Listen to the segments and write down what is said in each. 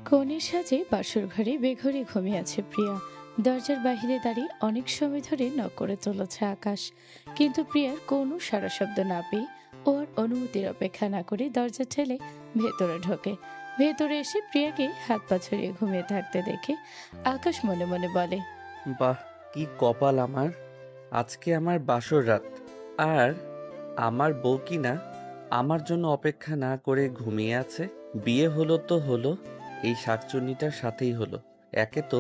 কনের সাজে বাসর ঘরে বেঘরে ঘুমিয়ে আছে প্রিয়া। দরজার বাহিরে দাঁড়িয়ে অনেক সময় ধরে নক করে চলেছে আকাশ, কিন্তু প্রিয়ার কোনো সাড়া শব্দ না পেয়ে ওর অনুমতির অপেক্ষা না করে দরজা ঠেলে ভেতরে ঢোকে। ভেতরে এসে প্রিয়াকে হাত পা ছড়িয়ে ঘুমিয়ে থাকতে দেখে আকাশ মনে মনে বলে, বাহ, কি কপাল আমার! আজকে আমার বাসর রাত। আর আমার বউ কি না আমার জন্য অপেক্ষা না করে ঘুমিয়ে আছে। বিয়ে হলো তো হলো, এই শাকচুন্নিটার সাথেই হলো। একে তো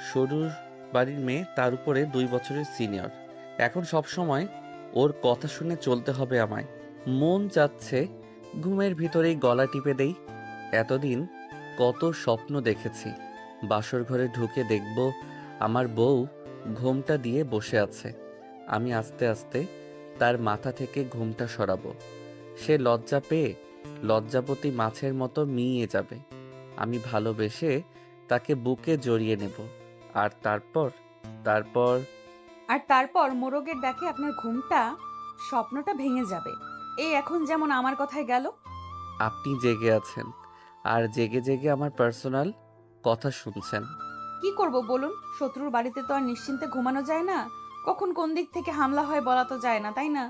সরুর বাড়ির মেয়ে, তার উপরে 2 বছরের সিনিয়র। এখন সব সময় ওর কথা শুনে চলতে হবে আমায়। মন চাচ্ছে ঘুমের ভিতরেই গলা টিপে দেই। এতদিন কত স্বপ্ন দেখেছি, বাসর ঘরে ঢুকে দেখব আমার বউ ঘোমটা দিয়ে বসে আছে। আমি আস্তে আস্তে তার মাথা থেকে ঘুমটা সরাবো। সে লজ্জা পেয়ে লজ্জাবতী মাছের মতো মিইয়ে যাবে। আমি ভালোবেসে তাকে বুকে জড়িয়ে নেব। আর তারপর তারপর আর তারপর মোরগের ডাকে আপনার ঘুমটা, স্বপ্নটা ভেঙে যাবে। এই এখন যেমন আমার কথায় গেল। আপনি জেগে আছেন, আর জেগে জেগে আমার পার্সোনাল কথা শুনছেন। কি করব বলুন, শত্রুর বাড়িতে তো আর নিশ্চিন্তে ঘুমানো যায় না। কখন কোন দিক থেকে হামলা হয় বলা তো যায় না, তাই না?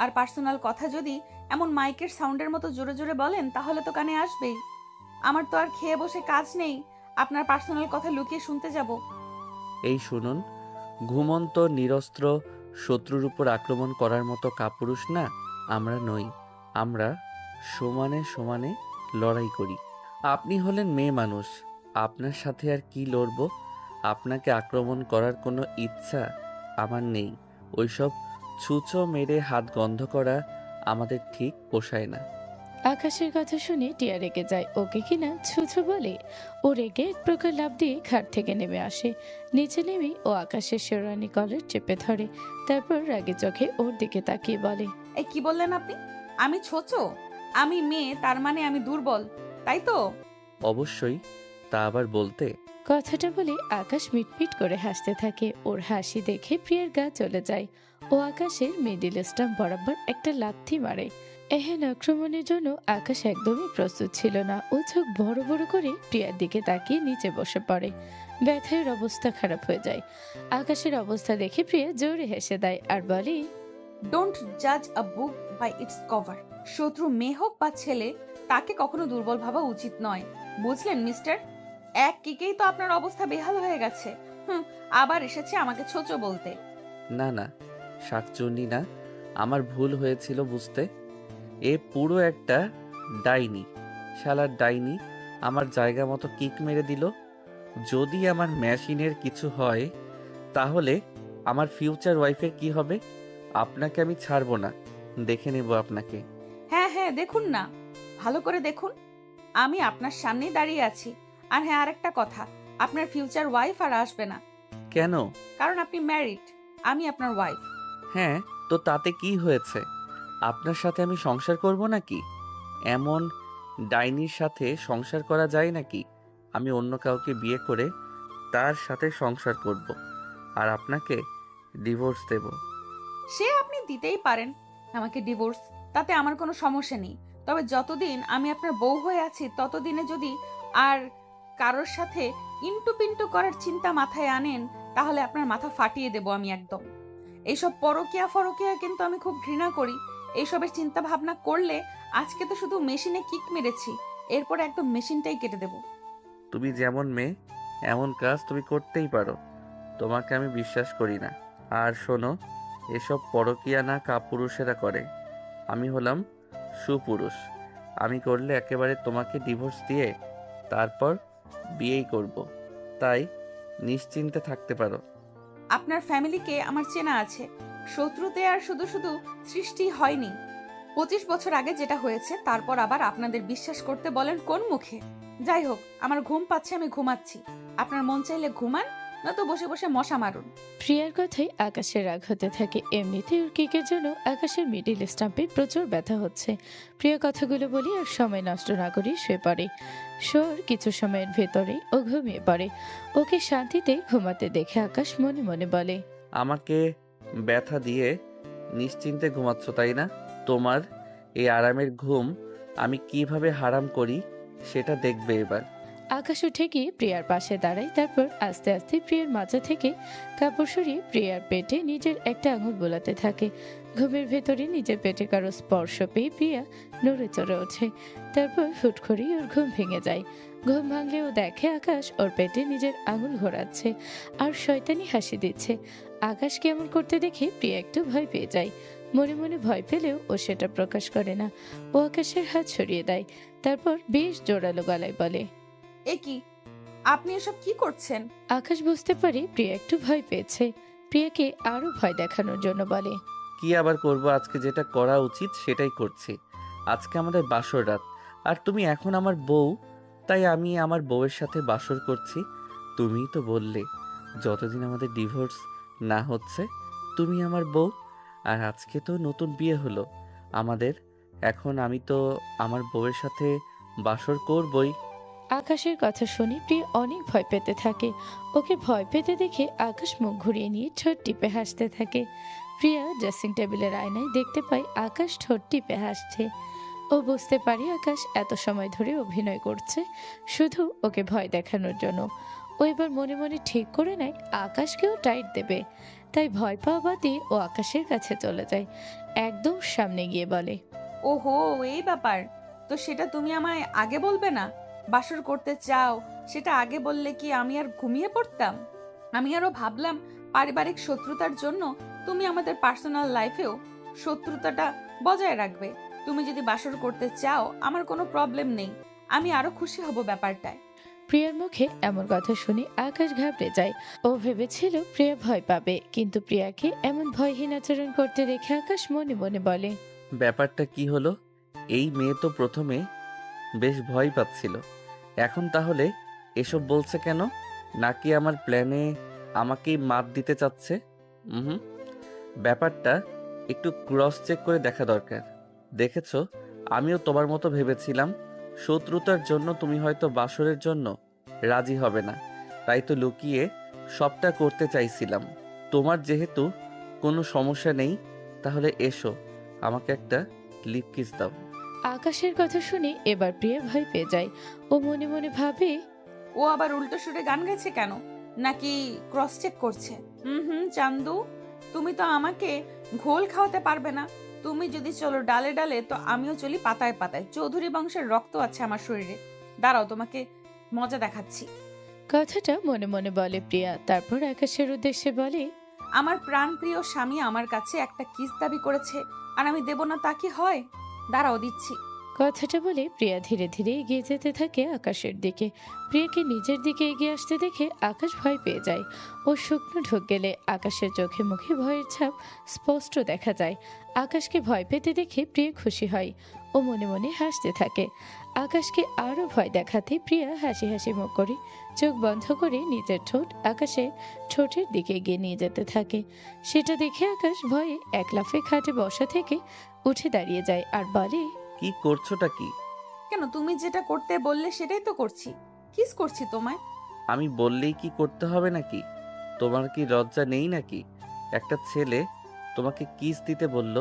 আর পার্সোনাল কথা যদি এমন মাইকের সাউন্ডের মতো জোরে জোরে বলেন তাহলে তো কানে আসবেই। আমার তো আর খেয়ে বসে কাজ নেই আপনার পার্সোনাল কথা লুকিয়ে শুনতে যাব। এই শুনুন, ঘুমন্ত নিরস্ত্র শত্রুর উপর আক্রমণ করার মতো কাপুরুষ না আমরা নই। আমরা সমানে সমানে লড়াই করি। আপনি হলেন মেয়ে মানুষ, আপনার সাথে আর কি লড়ব? আপনাকে আক্রমণ করার কোনো ইচ্ছা আমার নেই। ওইসব ছুঁচো মেরে হাত গন্ধ করা আমাদের ঠিক পোষায় না। আকাশের কথা শুনে টিয়া রেগে যায়। ওকে কিনা ছুঁচো বলে। ও রেগে এক প্রকার লাফ দিয়ে ঘাট থেকে নেমে আসে। নিচে নেমে ও আকাশের শেরওয়ানি কলার চেপে ধরে। তারপর রাগে চোখে ওর দিকে তাকিয়ে বলে, এই কি বললেন আপনি? আমি ছোচো? আমি মেয়ে, তার মানে আমি দুর্বল, তাই তো? অবশ্যই, তা আবার বলতে। কথাটা বলে আকাশ মিটমিট করে হাসতে থাকে। ওর হাসি দেখে প্রিয়ার গা চলে যায়। ও আকাশের মিডিল স্টাম্প বরাবর একটা লাথি মারে। এহেন আক্রমণের জন্য আকাশ একদমই প্রস্তুত ছিল না। ও চোখ বড় বড় করে প্রিয়ার দিকে তাকিয়ে নিচে বসে পড়ে। ব্যথার অবস্থা খারাপ হয়ে যায়। আকাশের অবস্থা দেখে প্রিয়া জোরে হেসে দেয় আর বলে, ডোন্ট জাজ আ বুক বাই ইটস কভার। শত্রু মেয়ে হোক বা ছেলে, তাকে কখনো দুর্বল ভাবা উচিত নয়, বুঝলেন মিস্টার? এক কিকেই তো আপনার অবস্থা বেহাল হয়ে গেছে। আবার এসেছে আমাকে ছোচো বলতে। না না, শাকচুন্নি না, আমার ভুল হয়েছিল বুঝতে। এ পুরো একটা ডাইনি। শালার ডাইনি আমার জায়গা মতো কিক মেরে দিল। যদি আমার মেশিনের কিছু হয় তাহলে আমার ফিউচার ওয়াইফের কি হবে? আপনাকে আমি ছাড়বো না, দেখে নেব আপনাকে। হ্যাঁ হ্যাঁ, দেখুন না, ভালো করে দেখুন। আমি আপনার সামনেই দাঁড়িয়ে আছি। আর হ্যাঁ, আরেকটা কথা, আপনার ফিউচার ওয়াইফ আর আসবে না, কেন? কারণ আপনি ম্যারিড। আমি আপনার ওয়াইফ। হ্যাঁ, তো তাতে কি হয়েছে? আপনার সাথে আমি সংসার করব নাকি? এমন ডাইনির সাথে সংসার করা যায় নাকি? আমি অন্য কাউকে বিয়ে করে তার সাথে সংসার করব, আর আপনাকে ডিভোর্স দেব। সে আপনি দিতেই পারেন আমাকে ডিভোর্স, তাতে আমার কোনো সমস্যা নেই। তবে যতদিন আমি আপনার বউ হয়ে আছি ততদিনে যদি আর কারোর সাথে ইন্টু পিন্টু করার চিন্তা মাথায় আনেন, তাহলে আপনার মাথা ফাটিয়ে দেব আমি একদম। এইসব পরকিয়া ফরকিয়া কিন্তু আমি খুব ঘৃণা করি। এইসবের চিন্তা ভাবনা করলে আজকে তো শুধু মেশিনে কিক মেরেছি, এরপর একদম মেশিনটাই কেটে দেব। তুমি যেমন মেয়ে, এমন কাজ তুমি করতেই পারো। তোমাকে আমি বিশ্বাস করি না। আর শোনো, এসব পরকীয়া না কাপুরুষেরা করে। আমি হলাম সুপুরুষ। আমি করলে একেবারে তোমাকে ডিভোর্স দিয়ে তারপর বিয়েই করব। তাই নিশ্চিন্তে থাকতে পারো। আপনার ফ্যামিলিকে আমার চেনা আছে। শত্রুতে আর শুধু শুধু সৃষ্টি হয়নি। 25 বছর আগে যেটা হয়েছে, তারপর আবার আপনাদের বিশ্বাস করতে বলেন কোন মুখে? যাই হোক, আমার ঘুম পাচ্ছে, আমি ঘুমাচ্ছি। আপনার মন চাইলে ঘুমান, নয়তো বসে বসে মশা মারুন। প্রিয়ার কথায় আকাশের রাগ হতে থাকে। এমনিতেই ওর কিকের জন্য আকাশের মিডিল স্টাম্পে প্রচুর ব্যথা হচ্ছে। প্রিয় কথাগুলো বলি আর সময় নষ্ট না করি শুয়ে পড়ে। শোর কিছু সময়ের ভেতরেই ও ঘুমিয়ে পড়ে। ওকে শান্তিতে ঘুমাতে দেখে আকাশ মনে মনে বলে, আমাকে ব্যথা দিয়ে নিশ্চিন্তে ঘুমাচ্ছ তাই না? তোমার এই আরামের ঘুম আমি কিভাবে হারাম করি সেটা দেখবে এবার। আকাশ উঠে গিয়ে প্রিয়ার পাশে দাঁড়ায়, তারপর আস্তে আস্তে প্রিয়ার মাথা থেকে কাপড় সরিয়ে প্রিয়ার পেটে নিজের একটা আঙুল বোলাতে থাকে। ঘুমের ভেতরে নিজের পেটে কারো স্পর্শ পেয়ে প্রিয়া নড়ে চড়ে ওঠে। তারপর হুট করেই ওর ঘুম ভেঙে যায়। ঘুম ভাঙলে ও দেখে আকাশ ওর পেটে নিজের আঙুল ঘোরাচ্ছে আর শয়তানি হাসি দিচ্ছে। আকাশকে এমন করতে দেখে প্রিয়া একটু ভয় পেয়ে যায়। মনে মনে ভয় পেলেও ও সেটা প্রকাশ করে না। ও আকাশের হাত সরিয়ে দেয়, তারপর বেশ জোরালো গলায় বলে, এ কি, আপনি এসব কি করছেন? আকাশ বুঝতে পারে প্রিয়া একটু ভয় পেয়েছে। প্রিয়াকে আরো ভয় দেখানোর জন্য বলে, কি আবার করব, আজকে যেটা করা উচিত সেটাই করছি। আজকে আমাদের বাসর রাত, আর তুমি এখন আমার বউ, তাই আমি আমার বউয়ের সাথে বাসর করছি। তুমিই তো বললে যতদিন আমাদের ডিভোর্স না হচ্ছে তুমি আমার বউ, আর আজকে তো নতুন বিয়ে হলো আমাদের। এখন আমি তো আমার বউয়ের সাথে বাসর করবই। আকাশের কথা শুনে প্রিয়া অনেক ভয় পেতে থাকে। ওকে ভয় পেতে দেখে আকাশ মুখ ঘুরিয়ে নিয়ে ঠোঁট টিপে হাসতে থাকে। প্রিয়া ড্রেসিং টেবিলের আয়নায় দেখতে পায় আকাশ ঠোঁট টিপে হাসছে। ও বুঝতে পারে আকাশ এত সময় ধরে অভিনয় করছে শুধু ওকে ভয় দেখানোর জন্য। ও এবার মনে মনে ঠিক করে নেয় আকাশকেও টাইট দেবে। তাই ভয় পাওয়া বাদে ও আকাশের কাছে চলে যায়, একদম সামনে গিয়ে বলে, ওহো, এই ব্যাপার। তো সেটা তুমি আমায় আগে বলবে না? বাসর করতে চাও, সেটা আগে বললে কি আমি আর ঘুমিয়ে পড়তাম? আমি আরো ভাবলাম পারিবারিক শত্রুতার জন্য তুমি আমাদের পার্সোনাল লাইফেও শত্রুতাটা বজায় রাখবে। তুমি যদি বাসর করতে চাও আমার কোনো প্রবলেম নেই, আমি আরো খুশি হব ব্যাপারটায়। প্রিয়ার মুখে এমন কথা শুনে আকাশ ঘাবড়ে যায়। ও ভেবেছিল প্রিয়া ভয় পাবে, কিন্তু প্রিয়াকে এমন ভয়হীন আচরণ করতে দেখে আকাশ মনে মনে বলে, ব্যাপারটা কি হলো? এই মেয়ে তো প্রথমে বেশ ভয় পাচ্ছিল, এখন তাহলে এসব বলছে কেন? নাকি আমার প্ল্যানে আমাকেই মাত দিতে চাচ্ছে? হুম, ব্যাপারটা একটু ক্রস চেক করে দেখা দরকার। দেখেছো, আমিও তোমার মতো ভেবেছিলাম শত্রুতার জন্য তুমি হয়তো বাসরের জন্য রাজি হবে না, তাই তো লুকিয়ে সবটা করতে চাইছিলাম। তোমার যেহেতু কোনো সমস্যা নেই, তাহলে এসো, আমাকে একটা লিপ কিস দাও। আকাশের কথা শুনে এবার প্রিয়া ভয় পেয়ে যায়। ও মনে মনে ভাবে, ও আবার উল্টো সুরে গান গাইছে কেন? নাকি ক্রস চেক করছে? চান্দু, তুমি তো আমাকে ঘোল খাওয়াতে পারবে না। তুমি যদি চলো ডালে ডালে, তো আমিও চলি পাতায় পাতায়। চৌধুরী বংশের রক্ত আছে আমার শরীরে। দাঁড়াও, তোমাকে মজা দেখাচ্ছি। কথাটা মনে মনে বলে প্রিয়া। তারপর আকাশের উদ্দেশ্যে বলে, আমার প্রাণপ্রিয় স্বামী আমার কাছে একটা কিস দাবি করেছে, আর আমি দেব না তা কি হয়? দাঁড়াও, দিচ্ছি। কথাটা বলে প্রিয়া ধীরে ধীরে এগিয়ে যেতে থাকে আকাশের দিকে। প্রিয়াকে নিজের দিকে এগিয়ে আসতে দেখে আকাশ ভয় পেয়ে যায়। ও শুকনো ঢোক গেলে আকাশের চোখে মুখে ভয়ের ছাপ স্পষ্ট দেখা যায়। আকাশকে ভয় পেতে দেখে প্রিয়া খুশি হয়। ও মনে মনে হাসতে থাকে। আকাশকে আরো ভয় দেখাতে প্রিয়া হাসি হাসি মুখ করে চোখ বন্ধ করে নিজের ঠোঁট আকাশের ঠোঁটের দিকে এগিয়ে নিয়ে যেতে থাকে। সেটা দেখে আকাশ ভয়ে এক লাফে খাটে বসা থেকে উঠে দাঁড়িয়ে যায় আর বলে, কি করছোটা কি? কেন, তুমি যেটা করতে বললে সেটাই তো করছি। কিস করছি তোমায়। আমি বললেই কি করতে হবে নাকি? তোমার কি লজ্জা নেই নাকি? একটা ছেলে তোমাকে কিস দিতে বলল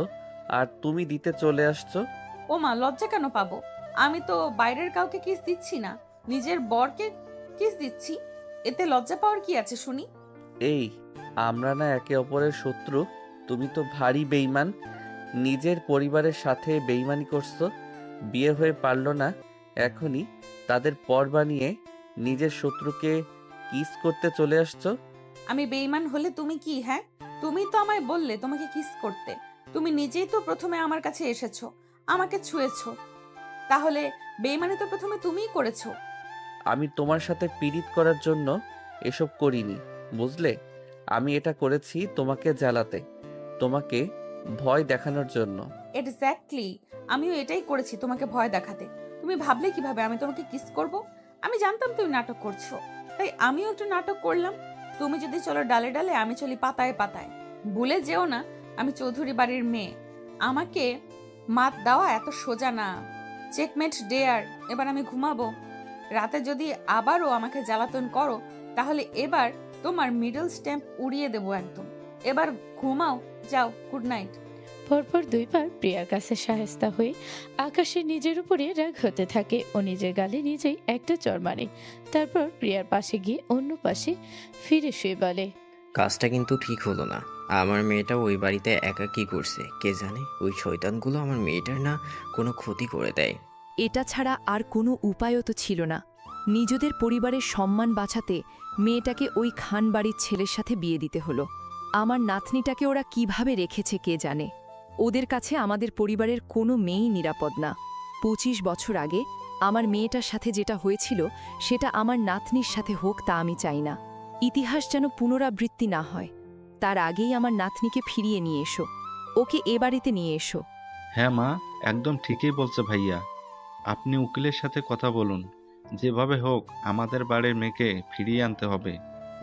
আর তুমি দিতে চলে আসছো। ও মা, লজ্জা কেন পাবো? আমি তো বাইরের কাউকে কিস দিচ্ছি না, নিজের বরকে কিস দিচ্ছি। এতে লজ্জা পাওয়ার কি আছে শুনি? এই, আমরা না একে অপরের শত্রু? তুমি তো ভারী বেইমান, নিজের পরিবারের সাথে বেইমানি করছো। বিয়ে হয়ে পারলো না, এখনই তাদের পর বানিয়ে নিজের শত্রুকে কিস করতে চলে আসছো। আমি বেইমান হলে তুমি কি? হ্যাঁ, তুমি তো আমায় বললে তোমাকে কিস করতে। তুমি নিজেই তো প্রথমে আমার কাছে এসেছো, আমাকে ছুঁয়েছো। তাহলে বেইমানি তো প্রথমে তুমিই করেছো। আমি তোমার সাথে পীড়িত করার জন্য এসব করিনি, বুঝলে? আমি এটা করেছি তোমাকে জ্বালাতে, তোমাকে ভয় দেখানোর জন্য। এক্স্যাক্টলি, আমিও এটাই করেছি তোমাকে ভয় দেখাতে। তুমি ভাবলে কিভাবে আমি তোমাকে কিস করব? আমি জানতাম তুমি নাটক করছো, তাই আমিও একটু নাটক করলাম। তুমি যদি চলো ডালে ডালে, আমি চলি পাতায় পাতায়। ভুলে যেও না আমি চৌধুরী বাড়ির মেয়ে। আমাকে মাত দেওয়া এত সোজা না। Checkmate dare. এবার আমি ঘুমাবো। রাতে যদি আবারও আমাকে জ্বালাতন করো, তাহলে এবার তোমার মিডল স্ট্যাম্প উড়িয়ে দেবো একদম। এবার ঘুমাও, যাও, গুড নাইট। পরপর দুইবার প্রিয়ার কাছে শায়েস্তা হয়ে আকাশের নিজের উপরে রাগ হতে থাকে ও নিজের গালে নিজেই একটা চড় মারে। তারপর প্রিয়ার পাশে গিয়ে অন্য পাশে ফিরে শুয়ে বলে, কাজটা কিন্তু ঠিক হলো না। আমার মেয়েটা ওই বাড়িতে একা কি করছে কে জানে। ওই শয়তানগুলো আমার মেয়েটার না কোনো ক্ষতি করে দেয়। এটা ছাড়া আর কোনো উপায়ও তো ছিল না। নিজেদের পরিবারের সম্মান বাঁচাতে মেয়েটাকে ওই খান বাড়ির ছেলের সাথে বিয়ে দিতে হলো। আমার নাতনিটাকে ওরা কিভাবে রেখেছে কে জানে। ওদের কাছে আমাদের পরিবারের কোনো মেয়েই নিরাপদ না। 25 বছর আগে আমার মেয়েটার সাথে যেটা হয়েছিল সেটা আমার নাতনির সাথে হোক তা আমি চাই না। ইতিহাস যেন পুনরাবৃত্তি না হয়। তার আগেই আমার নাতনিকে ফিরিয়ে নিয়ে এসো, ওকে এ বাড়িতে নিয়ে এসো। হ্যাঁ মা, একদম ঠিকই বলছে ভাইয়া। আপনি উকিলের সাথে কথা বলুন। যেভাবে হোক আমাদের বাড়ির মেয়েকে ফিরিয়ে আনতে হবে।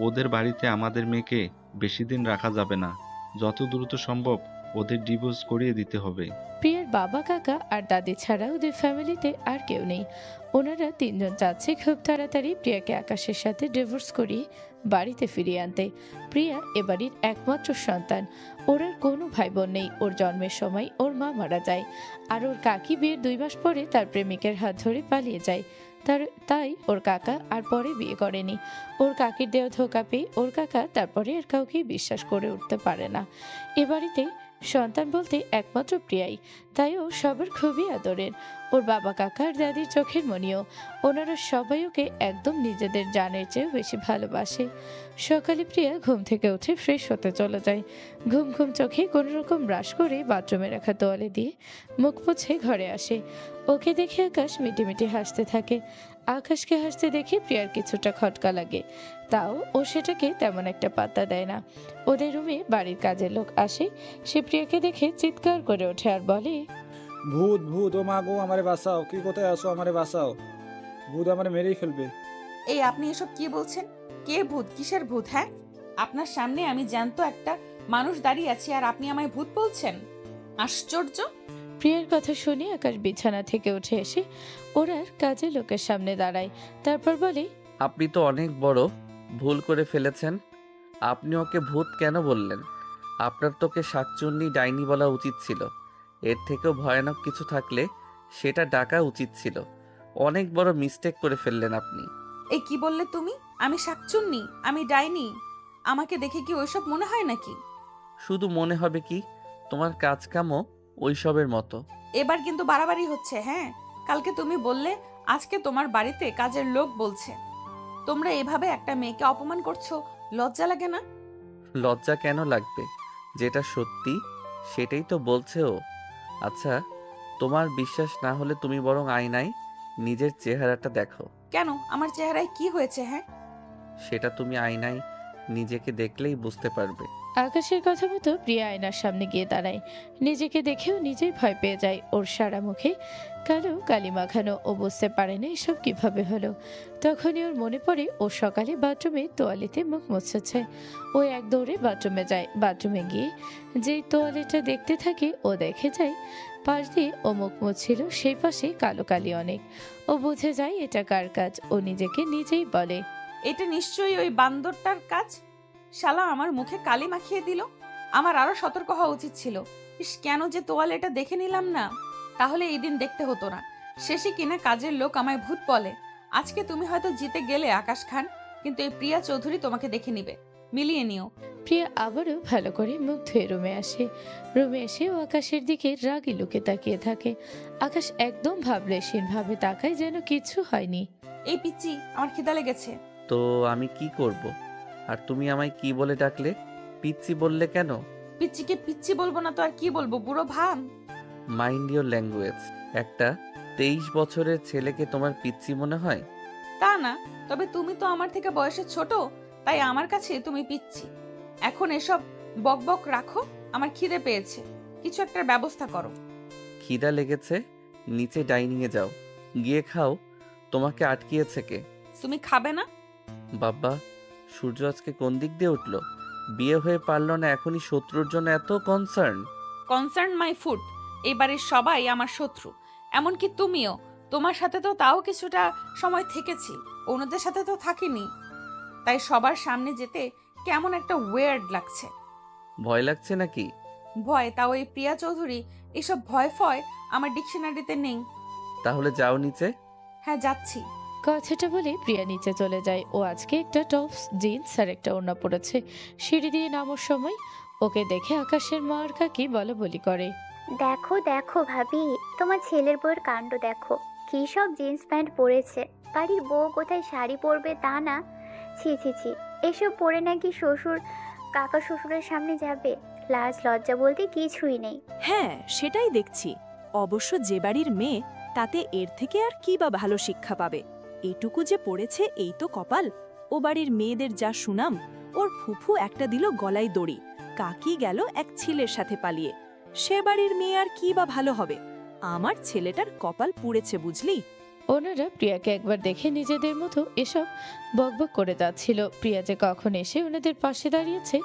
ওদের বাড়িতে আমাদের মেয়েকে বেশি দিন রাখা যাবে না। যত দ্রুত সম্ভব ওদের ডিভোর্স করিয়ে দিতে হবে। প্রিয়ার বাবা কাকা আর দাদি ছাড়া ওদের ফ্যামিলিতে আর কেউ নেই। ওনারা তিনজন চাচ্ছে খুব তাড়াতাড়ি প্রিয়াকে আকাশের সাথে ডিভোর্স করিয়ে বাড়িতে ফিরিয়ে আনতে। প্রিয়া এ বাড়ির একমাত্র সন্তান। ওর আর কোনো ভাই বোন নেই। ওর জন্মের সময় ওর মা মারা যায়, আর ওর কাকি বিয়ের 2 মাস পরে তার প্রেমিকের হাত ধরে পালিয়ে যায়। তাই ওর কাকা আর পরে বিয়ে করেনি। ওর কাকির দেহ ধোকা পেয়ে ওর কাকা তারপরে আর কাউকে বিশ্বাস করে উঠতে পারে না। এ বাড়িতে সন্তান বলতে একমাত্র প্রিয়াই, তাই ও সবার খুবই আদরের। ওর বাবা কাকা আর দাদির চোখের মনিও। ওনারা সবাই ওকে একদম নিজেদের জানের চেয়েও বেশি ভালোবাসে। সকালে প্রিয়া ঘুম থেকে উঠে ফ্রেশ হতে চলে যায়। ঘুম ঘুম চোখে কোনোরকম ব্রাশ করে বাথরুমে রাখা তোয়ালে দিয়ে মুখ মুছে ঘরে আসে। ওকে দেখে আকাশ মিটিমিটি হাসতে থাকে। আকাশকে হাসতে দেখে প্রিয়ার কিছুটা খটকা লাগে, তাও ও সেটাকে তেমন একটা পাত্তা দেয় না। ওদের রুমে বাড়ির কাজের লোক আসে। সে প্রিয়াকে দেখে চিৎকার করে ওঠে আর বলে, ভূত ভূত, ও মা গো, আমারে বাঁচাও, কি কোথায় আসো, আমারে বাঁচাও, ভূত আমারে মেরেই ফেলবে। এই আপনি এসব কি বলছেন? কে ভূত? কিসের ভূত? হ্যাঁ, আপনার সামনে আমি জ্যান্ত একটা মানুষ দাঁড়িয়ে আছি আর আপনি আমায় ভূত বলছেন? আশ্চর্য। প্রিয়ার কথা শুনে আকাশ বিছানা থেকে উঠে এসে ওরার কাজের লোকের সামনে দাঁড়ায়। তারপর বলে, আপনি তো অনেক বড় ভুল করে ফেলেছেন। আপনি ওকে ভূত কেন বললেন? আপনার তোকে শাকচুন্নি ডাইনি বলা উচিত ছিল। এর থেকেও ভয়ানক কিছু থাকলে সেটা ডাকা উচিত ছিল। অনেক বড় মিস্টেক করে ফেললেন আপনি। এই কি বললে তুমি? আমি শাকচুন্নি? আমি ডাইনি? আমাকে দেখে কি ওইসব মনে হয় নাকি? শুধু মনে হবে কি, তোমার কাজকামও ওইসবের মতো। এবার কিন্তু বাড়াবাড়ি হচ্ছে। হ্যাঁ, কালকে তুমি বললে আজকে তোমার বাড়িতে কাজের লোক বলছে। তোমরা এভাবে একটা মেয়েকে অপমান করছো, লজ্জা লাগে না? লজ্জা কেন লাগবে? যেটা সত্যি সেটাই তো বলছে ও। আচ্ছা, তোমার বিশ্বাস না হলে তুমি বরং আয়নায় নিজের চেহারাটা দেখো। কেন, আমার চেহারায় কি হয়েছে? হ্যাঁ, সেটা তুমি আয়নায় নিজেকে দেখলেই বুঝতে পারবে। আকাশের কথা মতো প্রিয়া আয়নার সামনে গিয়ে দাঁড়ায়। নিজেকে দেখেও নিজেই ভয় পেয়ে যায়। ওর সারা মুখে কালো কালি মাখানো। ও বুঝতে পারে না এসব কিভাবে হলো। তখনই ওর মনে পড়ে ও সকালে বাথরুমে তোয়ালেতে মুখ মুছেছে। ও এক দৌড়ে বাথরুমে যায়। বাথরুমে গিয়ে যেই তোয়ালেটা দেখতে থাকে ও দেখে যায় পাশ দিয়ে ও মুখ মুছছিল সেই পাশে কালো কালি অনেক। ও বুঝে যায় এটা কার কাজ। ও নিজেকে নিজেই বলে, এটা নিশ্চয়ই ওই বান্দরটার কাজ। শালা আমার মুখে কালি মাখিয়ে দিল। আমার আরো সতর্ক হওয়া উচিত ছিল। ইস, কেন যে তোয়ালেটা দেখে নিলাম না, তাহলে এই দিন দেখতে হতো না। শেষে কিনা কাজের লোক আমায় ভূত বলে। আজকে তুমি হয়তো জিতে গেলে আকাশ খান, কিন্তু এই প্রিয়া চৌধুরী তোমাকে দেখে নিবে। মিলিয়ে নিও। প্রিয়া আবারও ভালো করে মুখ ধুয়ে রুমে আসে। রুমে এসে ও আকাশের দিকে রাগি লুকে তাকিয়ে থাকে। আকাশ একদম ভাবলেশীন ভাবে তাকায় যেন কিছু হয়নি। এই পিচ্চি, আমার খিদা লেগেছে। তো আমি কি করব? আর তুমি আমায় কি বলে ডাকলে? পিচ্চি বললে কেন? পিচ্চিকে পিচ্চি বলবো না তো আর কি বলবো, বুড়ো ভাম। Mind your language. একটা 23 বছরের ছেলেকে তোমার পিচ্চি মনে হয়? তা না, তবে তুমি তো আমার থেকে বয়সে ছোট, তাই আমার কাছে তুমি পিচ্ছি। এখন এসব বকবক রাখো, আমার খিদে পেয়েছে। কিছু একটা ব্যবস্থা করো। খিদা লেগেছে? নিচে ডাইনিংয়ে যাও, গিয়ে খাও। তোমাকে আটকিয়েছে কে? তুমি খাবে না? বাবা, সূর্য আজকে কোন দিক দিয়ে উঠলো? বিয়ে হয়ে পারলো না, এখনই শত্রুর জন্য এত কনসার্ন? Concern my food. এবারের সবাই আমার শত্রু, এমনকি তুমিও। তোমার সাথে তো তাও কিছুটা সময় থেকেছি, অন্যদের সাথে তো থাকিনি। তাই সবার সামনে যেতে কেমন একটা ওয়ার্ড লাগছে। ভয় লাগছে নাকি? ভয়, তাও এই প্রিয়া চৌধুরী, এসব ভয় ফয় আমার ডিকশনারিতে নেই। তাহলে যাও নিচে। হ্যাঁ, যাচ্ছি। কথাটা বলে প্রিয়া নিচে চলে যায়। ও আজকে একটা টপস জিন্স আর একটা ওড়না পরেছে। সিঁড়ি দিয়ে নামার সময় ওকে দেখে আকাশের মা আর কাকি বলা বলি করে। দেখো দেখো ভাবি, তোমার ছেলের বউয়ের কাণ্ড দেখো, কী সব জিন্স প্যান্ট পরেছে। বাড়ির বউ কোথায় শাড়ি পরবে তা না, ছি ছি ছি, এসব পরে নাকি শ্বশুর কাকা শ্বশুরের সামনে যাবে? লাজ লজ্জা বলতে কিছুই নেই। হ্যাঁ, সেটাই দেখছি। অবশ্য যে বাড়ির মেয়ে, তাতে এর থেকে আর কি বা ভালো শিক্ষা পাবে? এটুকু যে পড়েছে এই তো কপাল। ও বাড়ির মেয়েদের যা সুনাম, ওর ফুফু একটা দিল গলায় দড়ি, কাকি গেল এক ছেলের সাথে পালিয়ে। সে বাড়ির মেয়ে আর কি বা ভালো হবে? আমার ছেলেটার কপাল পুড়েছে, বুঝলি? ওনারা প্রিয়াকে একবার দেখে নিজেদের মতো এসব বকবক করে যাচ্ছিল। প্রিয়া যে কখন এসে ওনাদের পাশে দাঁড়িয়েছে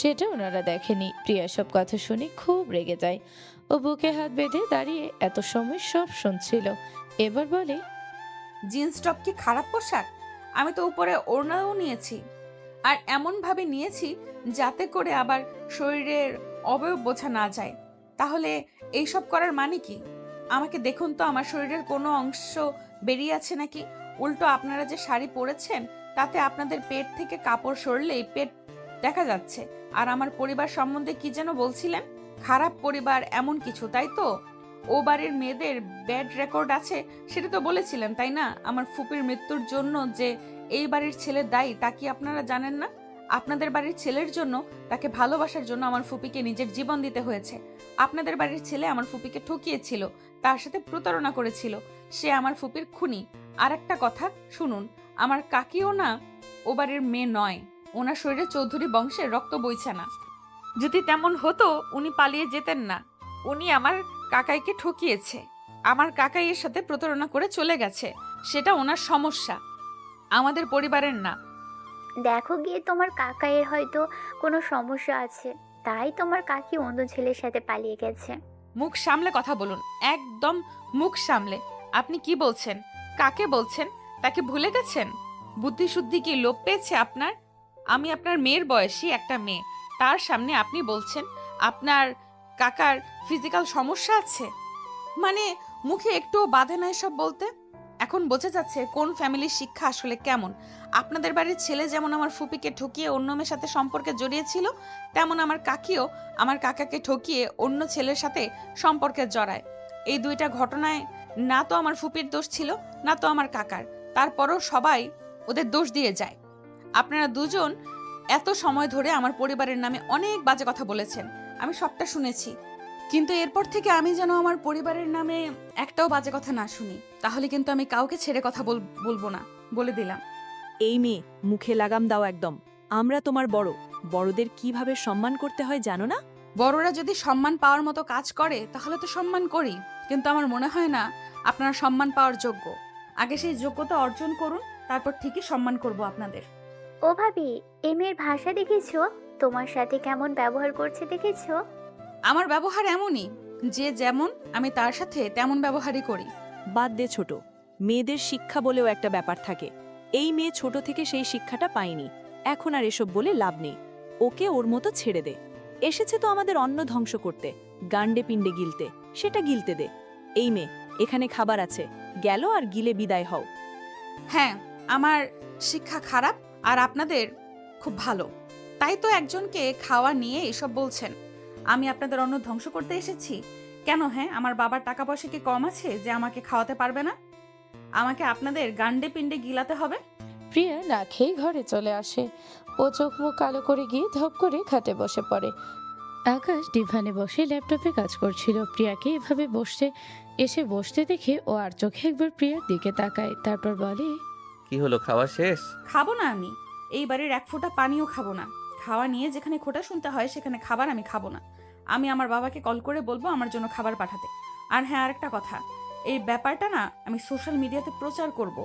সেটা ওনারা দেখেনি। প্রিয়া সব কথা শুনে খুব রেগে যায়। ও বুকে হাত বেঁধে দাঁড়িয়ে এত সময় সব শুনছিল। এবার বলে, জিন্স টপ কি খারাপ পোশাক? আমি তো উপরে ওড়নাও নিয়েছি, আর এমন ভাবে নিয়েছি যাতে করে আবার শরীরের অবয়ব বোঝা না যায়। তাহলে এইসব করার মানে কি? আমাকে দেখুন তো, আমার শরীরের কোনো অংশ বেরিয়ে আছে নাকি? উল্টো আপনারা যে শাড়ি পরেছেন তাতে আপনাদের পেট থেকে কাপড় সরলেই পেট দেখা যাচ্ছে। আর আমার পরিবার সম্বন্ধে কি যেন বলছিলেন? খারাপ পরিবার এমন কিছু, তাই তো? ও বাড়ির মেয়েদের ব্যাড রেকর্ড আছে সেটা তো বলেছিলেন, তাই না? আমার ফুপির মৃত্যুর জন্য যে এই বাড়ির ছেলে দায়ী তা কি আপনারা জানেন না? আপনাদের বাড়ির ছেলের জন্য, তাকে ভালোবাসার জন্য আমার ফুপিকে নিজের জীবন দিতে হয়েছে। আপনাদের বাড়ির ছেলে আমার ফুপিকে ঠকিয়েছিল, তার সাথে প্রতারণা করেছিল। সে আমার ফুপির খুনি। আর একটা কথা শুনুন, আমার কাকিও না ও বাড়ির মেয়ে নয়। ওনার শরীরে চৌধুরী বংশের রক্ত বইছে না। যদি তেমন হতো উনি পালিয়ে যেতেন না। উনি আমার কাকাইকে ঠকিয়েছে, আমার কাকাইয়ের সাথে প্রতারণা করে চলে গেছে। সেটা ওনার সমস্যা, আমাদের পরিবারের না। দেখো গিয়ে, তোমার কাকাইয়ের হয়তো কোনো সমস্যা আছে, তাই তোমার কাকি অন্য ছেলের সাথে পালিয়ে গেছে। মুখ সামলে কথা বলুন, একদম মুখ সামলে। আপনি কি বলছেন? কাকে বলছেন? তাকে ভুলে গেছেন? বুদ্ধি শুদ্ধি কি লোপ পেয়েছে আপনার? আমি আপনার মেয়ের বয়সী একটা মেয়ে, তার সামনে আপনি বলছেন আপনার কাকার ফিজিক্যাল সমস্যা আছে? মানে মুখে একটুও বাধে না এসব বলতে। এখন বোঝা যাচ্ছে কোন ফ্যামিলির শিক্ষা আসলে কেমন। আপনাদের বাড়ির ছেলে যেমন আমার ফুপিকে ঠকিয়ে অন্য মেয়ের সাথে সম্পর্কে জড়িয়েছিল, তেমন আমার কাকিও আমার কাকাকে ঠকিয়ে অন্য ছেলের সাথে সম্পর্কে জড়ায়। এই দুইটা ঘটনায় না তো আমার ফুপির দোষ ছিল, না তো আমার কাকার। তারপরও সবাই ওদের দোষ দিয়ে যায়। আপনারা দুজন এত সময় ধরে আমার পরিবারের নামে অনেক বাজে কথা বলেছেন, আমি সবটা শুনেছি। কিন্তু এরপর থেকে আমি যেন আমার পরিবারের নামে একটাও বাজে কথা না শুনি, তাহলে কিন্তু আমি কাউকে ছেড়ে কথা বলবো না, বলে দিলাম। এই মেয়ে, মুখে লাগাম দাও একদম। আমরা তোমার বড়, বড়দের কিভাবে সম্মান করতে হয় জানো না? বড়রা যদি সম্মান পাওয়ার মতো কাজ করে তাহলে তো সম্মান করি, কিন্তু আমার মনে হয় না আপনারা সম্মান পাওয়ার যোগ্য। আগে সেই যোগ্যতা অর্জন করুন, তারপর ঠিকই সম্মান করব আপনাদের। ও ভাবি, এই মেয়ের ভাষা দেখেছো? তোমার সাথে কেমন ব্যবহার করছে দেখেছো? আমার ব্যবহার এমনই, যে যেমন আমি তার সাথে তেমন ব্যবহারই করি। বাদ দে ছোট, মেয়েদের শিক্ষা বলেও একটা ব্যাপার থাকে। এই মেয়ে ছোট থেকে সেই শিক্ষাটা পায়নি, এখন আর এসব বলে লাভ নেই। ওকে ওর মতো ছেড়ে দে। এসেছে তো আমাদের অন্ন ধ্বংস করতে, গান্ডে পিণ্ডে গিলতে, সেটা গিলতে দে। এই মেয়ে, এখানে খাবার আছে, গেল আর গিলে বিদায় হও। হ্যাঁ, আমার শিক্ষা খারাপ আর আপনাদের খুব ভালো, তাই তো একজনকে খাওয়া নিয়ে এসব বলছেন। আমি আপনাদের অন্ন ধ্বংস করতে এসেছি কেন? হ্যাঁ, আমার বাবার টাকা পয়সা কি কম আছে যে আমাকে খাওয়াতে পারবে না? আমাকে আপনাদের গান্ডে পিণ্ডে গিলাতে হবে? প্রিয়া না খেয়ে ঘরে চলে আসে। ও চোখ মুখ কালো করে গিয়ে ধপ করে খাটে বসে পড়ে। আকাশ ডিভানে বসে ল্যাপটপে কাজ করছিল। প্রিয়াকে এভাবে বসতে দেখে ও আর চোখে একবার প্রিয়ার দিকে তাকায়, তারপর বলে, কি হলো, খাওয়া শেষ? খাবো না আমি, এই বাড়ির এক ফোঁটা পানিও খাবো না। খাওয়া নিয়ে যেখানে খোটা শুনতে হয় সেখানে খাবার আমি খাবো না। আমি আমার বাবাকে কল করে বলবো আমার জন্য খাবার পাঠাতে। আর হ্যাঁ, আরেকটা কথা, এই ব্যাপারটা না আমি সোশ্যাল মিডিয়াতে প্রচার করব।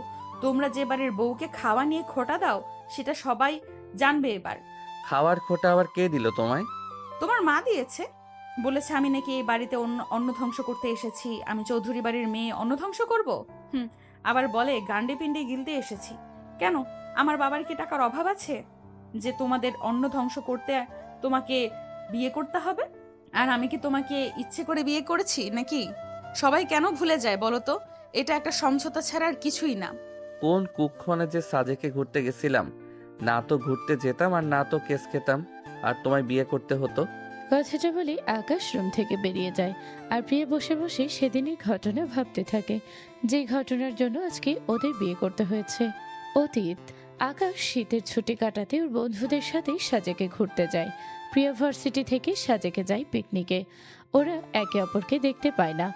তোমরা যে বাড়ির বউকে খাওয়া নিয়ে খোটা দাও সেটা সবাই জানবে এবার। খাওয়ার খোটা আবার কে দিল তোমায়? তোমার মা দিয়েছে, বলেছে আমি নাকি এই বাড়িতে অন্ন ধ্বংস করতে এসেছি, আমি চৌধুরী বাড়ির মেয়ে অন্ন ধ্বংস করব। আবার বলে গান্ডে পিণ্ডে গিলতে এসেছি। কেন, আমার বাবার কি টাকার অভাব আছে যে তোমাদের অন্ন ধ্বংস করতে তোমাকে বিয়ে করতে হবে? আর আমি কি তোমাকে ইচ্ছে করে বিয়ে করেছি নাকি? সবাই কেন ভুলে যায় বলো তো? এটা একটা সমঝোতা ছাড়া আর কিছুই না। কোন কুক্ষণে যে সাজেকে ঘুরতে গেছিলাম, না তো ঘুরতে যেতাম আর না তো কেস খেতাম, আর তোমায় বিয়ে করতে হতো। কথাটা বলে আকাশ রুম থেকে বেরিয়ে যায় আর প্রিয়া বসে বসে সেদিনের ঘটনা ভাবতে থাকে, যে ঘটনার জন্য আজকে ওদের বিয়ে করতে হয়েছে। অতীত। আকাশ শীতের ছুটি কাটাতে ওর বন্ধুদের সাথে সাজেকে ঘুরতে যায়। প্রিয়া ভার্সিটি থেকে সাজেকে যায় পিকনিকে। ওরা একে অপরকে দেখতে পায় না।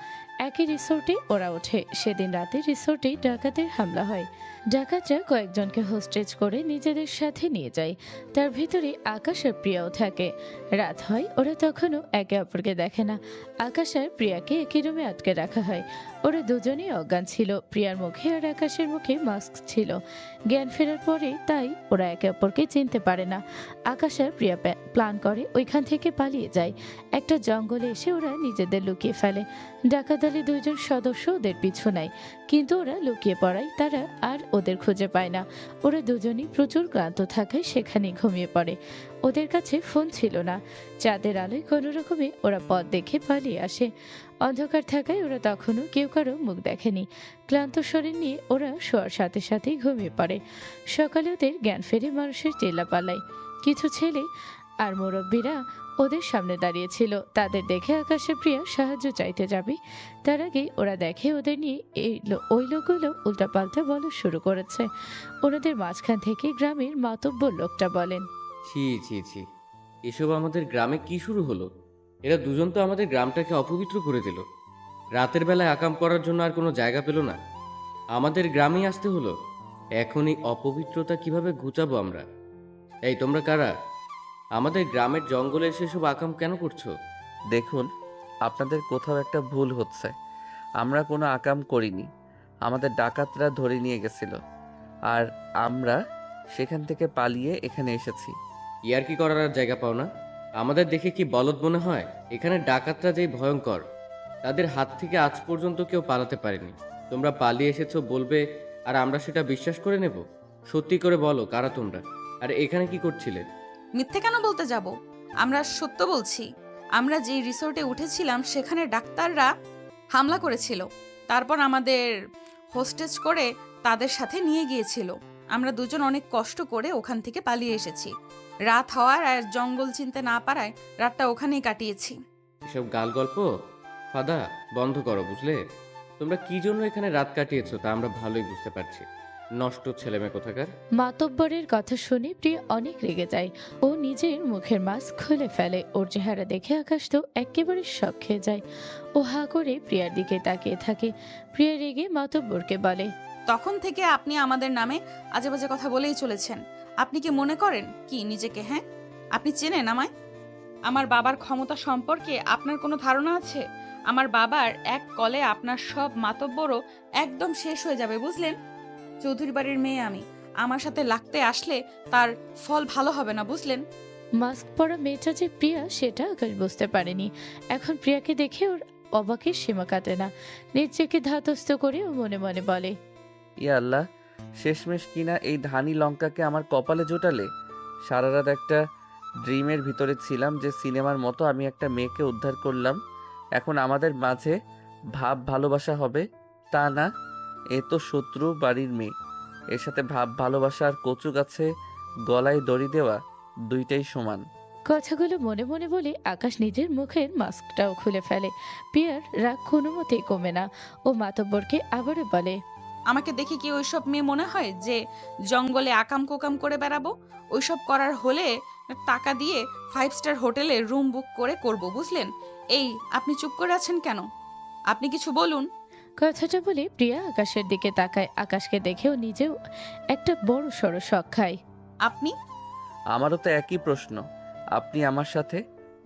একই রিসোর্টে ওরা ওঠে। সেদিন রাতে রিসোর্টে ডাকাতের হামলা হয়। ডাকাতরা কয়েকজনকে হোস্টেজ করে নিজেদের সাথে নিয়ে যায়। তার ভিতরে আকাশ আর প্রিয়াও থাকে। রাত হয়, ওরা তখনও একে অপরকে দেখে না। আকাশ আর প্রিয়াকে একই রুমে আটকে রাখা হয়। ওরা দুজনেই অজ্ঞান ছিল। প্রিয়ার মুখে আর আকাশের মুখে মাস্ক ছিল। জ্ঞান ফেরার পরে তাই ওরা একে অপরকে চিনতে পারে না। আকাশ আর প্রিয়া প্ল্যান করে ওইখান থেকে পালিয়ে যায়। একটা জঙ্গলে এসে ওরা নিজেদের লুকিয়ে ফেলে। ডাকাতদলের দুইজন সদস্য ওদের পিছু নেয়, কিন্তু ওরা লুকিয়ে পড়ায় তারা আর ওদের খুঁজে পায় না। ওরা দুজনই প্রচুর ক্লান্ত থাকায় সেখানে ঘুমিয়ে পড়ে। ওদের কাছে ফোন ছিল না। চাঁদের আলোয় কোনো রকমে ওরা পথ দেখে পালিয়ে আসে। অন্ধকার থাকায় ওরা তখনও কেউ কারো মুখ দেখেনি। ক্লান্ত শরীর নিয়ে ওরা শোয়ার সাথে সাথেই ঘুমিয়ে পড়ে। সকালে ওদের জ্ঞান ফেরে মানুষের চেল্লা পালায়। কিছু ছেলে আর মুরব্বীরা ওদের সামনে দাঁড়িয়েছিল। তাদের দেখে আকাশে প্রিয়া সাহায্য চাইতে যাবে, তার আগেই ওরা দেখে ওদের নিয়ে ওই লোকগুলো উল্টাপাল্টা বলা শুরু করেছে। ওনাদের মাঝখান থেকে গ্রামের মাতব্বর লোকটা বলেন, ছি ছি ছি, এসব আমাদের গ্রামে কি শুরু হলো? এরা দুজন তো আমাদের গ্রামটাকে অপবিত্র করে দিল। রাতের বেলায় আকাম করার জন্য আর কোনো জায়গা পেল না, আমাদের গ্রামেই আসতে হলো। এখন এই অপবিত্রতা কিভাবে ঘুচাবো আমরা? এই তোমরা কারা? আমাদের গ্রামের জঙ্গলে এসে সব আকাম কেন করছো? দেখুন, আপনাদের কোথাও একটা ভুল হচ্ছে। আমরা কোনো আকাম করিনি। আমাদের ডাকাতরা ধরে নিয়ে গেছিল, আর আমরা সেখান থেকে পালিয়ে এখানে এসেছি। ইয়ার কি করার আর জায়গা পাও না? আমাদের দেখে কি বলদ মনে হয়? এখানে ডাকাতরা যেই ভয়ঙ্কর, তাদের হাত থেকে আজ পর্যন্ত কেউ পালাতে পারেনি। তোমরা পালিয়ে এসেছো বলবে আর আমরা সেটা বিশ্বাস করে নেব? সত্যি করে বলো, কারা তোমরা, আর এখানে কি করছিলে? মিথ্যে কেন বলতে যাব? আমরা সত্য বলছি। আমরা যেই রিসোর্টে উঠেছিলাম সেখানে ডাক্তাররা হামলা করেছিল, তারপর আমাদের হোস্টেজ করে তাদের সাথে নিয়ে গিয়েছিল। আমরা দুজন অনেক কষ্ট করে ওখান থেকে পালিয়ে এসেছি। রাত হওয়ার আর জঙ্গল চিনতে না পারায় রাতটা ওখানেই কাটিয়েছি। এসব গাল গল্প ফাদা বন্ধ করো, বুঝলে? তোমরা কি জন্য এখানে রাত কাটিয়েছো তা আমরা ভালোই বুঝতে পারছি। নষ্ট ছেলেমেয়ে কোথাকার। মাতব্বরের কথা শুনে প্রিয়া অনেক রেগে যায়। ও নিজের মুখের মাস্ক খুলে ফেলে। ওর চেহারা দেখে আকাশ তো একেবারে শক খেয়ে যায়। ও হা করে প্রিয়ার দিকে তাকিয়ে থাকে। প্রিয়া রেগে মাতব্বরকে বলে, তখন থেকে আপনি আমাদের নামে আজে বাজে কথা বলেই চলেছেন। আপনি কি মনে করেন কি নিজেকে? হ্যাঁ, আপনি চেনেন আমায়? আমার বাবার ক্ষমতা সম্পর্কে আপনার কোনো ধারণা আছে? আমার বাবার এক কলে আপনার সব মাতব্বরও একদম শেষ হয়ে যাবে, বুঝলেন? চৌধুরী বাড়ির মেয়ে আমি, আমার সাথে লাগতে আসলে তার ফল ভালো হবে না, বুঝলেন? মাস্ক পরা মেয়েটা যে প্রিয়া সেটা আকাশ বুঝতে পারেনি। এখন প্রিয়াকে দেখে ওর অবাকের সীমা কাটে না। নিজেকে ধাতস্থ করে ও মনে মনে বলে, ইয়া আল্লাহ, শেষমেশ কিনা এই ধানি লঙ্কাকে আমার কপালে জোটালে। সারা রাত একটা ড্রিমের ভিতরে ছিলাম যে সিনেমার মতো আমি একটা মেয়েকে উদ্ধার করলাম। এখন আমাদের মাঝে ভাব ভালোবাসা হবে, তা না, এ তো শত্রু বাড়ির মেয়ে। এর সাথে ভাব ভালোবাসা আর কচু গাছে গলায় দড়ি দেওয়া দুইটাই সমান। কথাগুলো মনে মনে বলে আকাশ নিজের মুখের মাস্কটাও খুলে ফেলে। প্রিয়ার রাগ কোনো মতেই কমে না। ও মাতব্বরকে আবারও বলে, আমাকে দেখে কি ওইসব মেয়ে মনে হয় যে জঙ্গলে আকাম কোকাম করে বেড়াবো? ওইসব করার হলে টাকা দিয়ে 5 স্টার হোটেলে রুম বুক করে করব, বুঝলেন? এই আপনি চুপ করে আছেন কেন? আপনি কিছু বলুন। কথাটা বলে প্রিয়া আকাশের দিকে তাকায়। আকাশকে দেখেও নিজেও একটা বড় সড়ো শখ খায়। আপনি? আমারও তো একই প্রশ্ন। আপনি আমার সাথে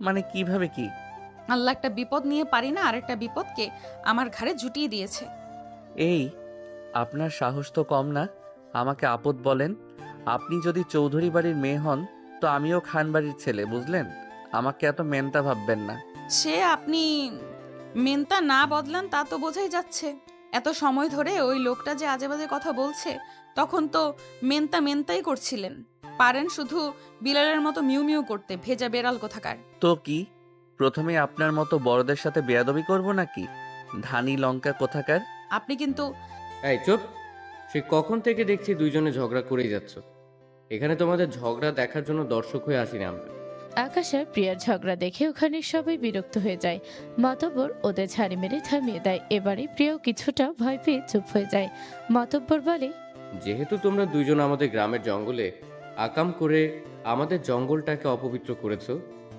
মানে কিভাবে কি? আল্লাহ একটা বিপদ নিয়ে পারি না আরেকটা বিপদকে আমার ঘাড়ে জুটিয়ে দিয়েছে। এই, আপনার সাহস তো কম না, আমাকে আপদ বলেন। আপনি যদি চৌধুরী বাড়ির মেয়ে হন তো আমিও খান বাড়ির ছেলে, বুঝলেন? আমাকে এত মেনতা ভাববেন না। সে আপনি মেনতা না বদলান তা তো বোঝাই যাচ্ছে। এত সময় ধরে ওই লোকটা যে আজে বাজে কথা বলছে, তখন তো মেনতাই করছিলেন। পারেন শুধু বিলালের মতো মিউ মিউ করতে, ভেজা বেড়াল কোথাকার। তো কি? প্রথমে আপনার মতো বড়দের সাথে বেয়াদবি করব নাকি? ধানি লঙ্কা কোথাকার। আপনি কিন্তু এই চুপ! সে কখন থেকে দেখছি দুইজনে ঝগড়া করেই যাচ্ছ। এখানে তোমাদের ঝগড়া দেখার জন্য দর্শক হয়ে আসিনি আমরা। আকাশ আর প্রিয়ার ঝগড়া দেখে ওখানে সবাই বিরক্ত হয়ে যায়। মাতব্বর ওদের ঝাড়ি মেরে থামিয়ে দেয়। এবারে প্রিয়াও কিছুটা ভয় পেয়ে চুপ হয়ে যায়। মাতব্বর বলে, যেহেতু তোমরা দুইজন আমাদের গ্রামের জঙ্গলে আকাম করে আমাদের জঙ্গলটাকে অপবিত্র করেছো,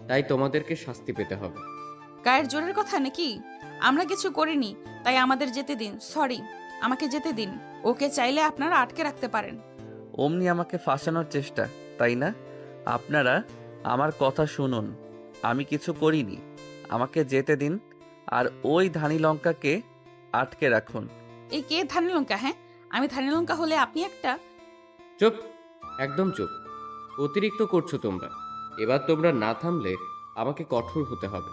তাই তোমাদেরকে শাস্তি পেতে হবে। গায়ের জোরের কথা নাকি? আমরা কিছু করিনি, তাই আমাদের যেতে দিন। সরি, আমাকে যেতে দিন। ওকে চাইলে আপনারা আটকে রাখতে পারেন। অমনি আমাকে ফাঁসানোর চেষ্টা, তাই না? আপনারা আমার কথা শুনুন, আমি কিছু করিনি। আমাকে যেতে দিন, আর ওই ধানি লঙ্কাকে আটকে রাখুন। এই কে ধানি লঙ্কা? হ্যাঁ, আমি ধানি লঙ্কা হলে আপনি একটা। চুপ! একদম চুপ! অতিরিক্ত করছো তোমরা। এবার তোমরা না থামলে আমাকে কঠোর হতে হবে,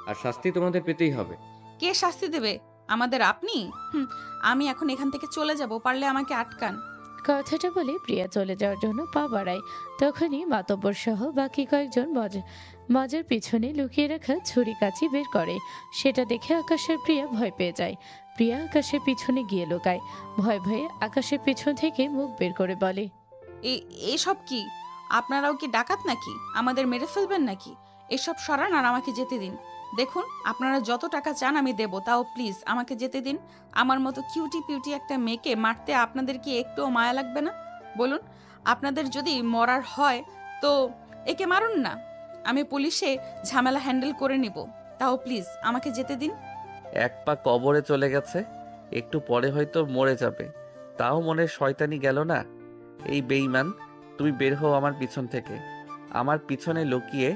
আর শাস্তি তোমাদের পেতেই হবে। কে শাস্তি দেবে আমাদের? আপনি? আমি এখন এখান থেকে চলে যাব, পারলে আমাকে আটকান। কথাটা বলে প্রিয়া চলে যাওয়ার জন্য পা বাড়ায়। তখনই মাতব্বর সহ বাকি কয়েকজন মজার পিছনে লুকিয়ে রাখা ছুরি কাঁচি বের করে। সেটা দেখে আকাশের প্রিয়া ভয় পেয়ে যায়। প্রিয়া আকাশের পিছনে গিয়ে লুকায়। ভয়ে ভয়ে আকাশের পিছন থেকে মুখ বের করে বলে, এসব কি? আপনারাও কি ডাকাত নাকি? আমাদের মেরে ফেলবেন নাকি? এসব সরান আর আমাকে যেতে দিন। দেখুন, আপনারা যত টাকা চান আমি দেব, তাও প্লিজ আমাকে যেতে দিন। আমার মতো কিউটি পিউটি একটা মেয়েকে মারতে আপনাদের কি একটুও মায়া লাগবে না? বলুন, আপনাদের যদি মরার হয় তো একে মারুন না। আমি পুলিশে ঝামেলা হ্যান্ডেল করে নিব, তাও প্লিজ আমাকে যেতে দিন। এক পা কবরে চলে গেছে, একটু পরে হয়তো মরে যাবে, তাও মনের শয়তানি গেল না। এই বেঈমান, তুমি বের হও আমার পিছন থেকে। আমার পিছনে লুকিয়ে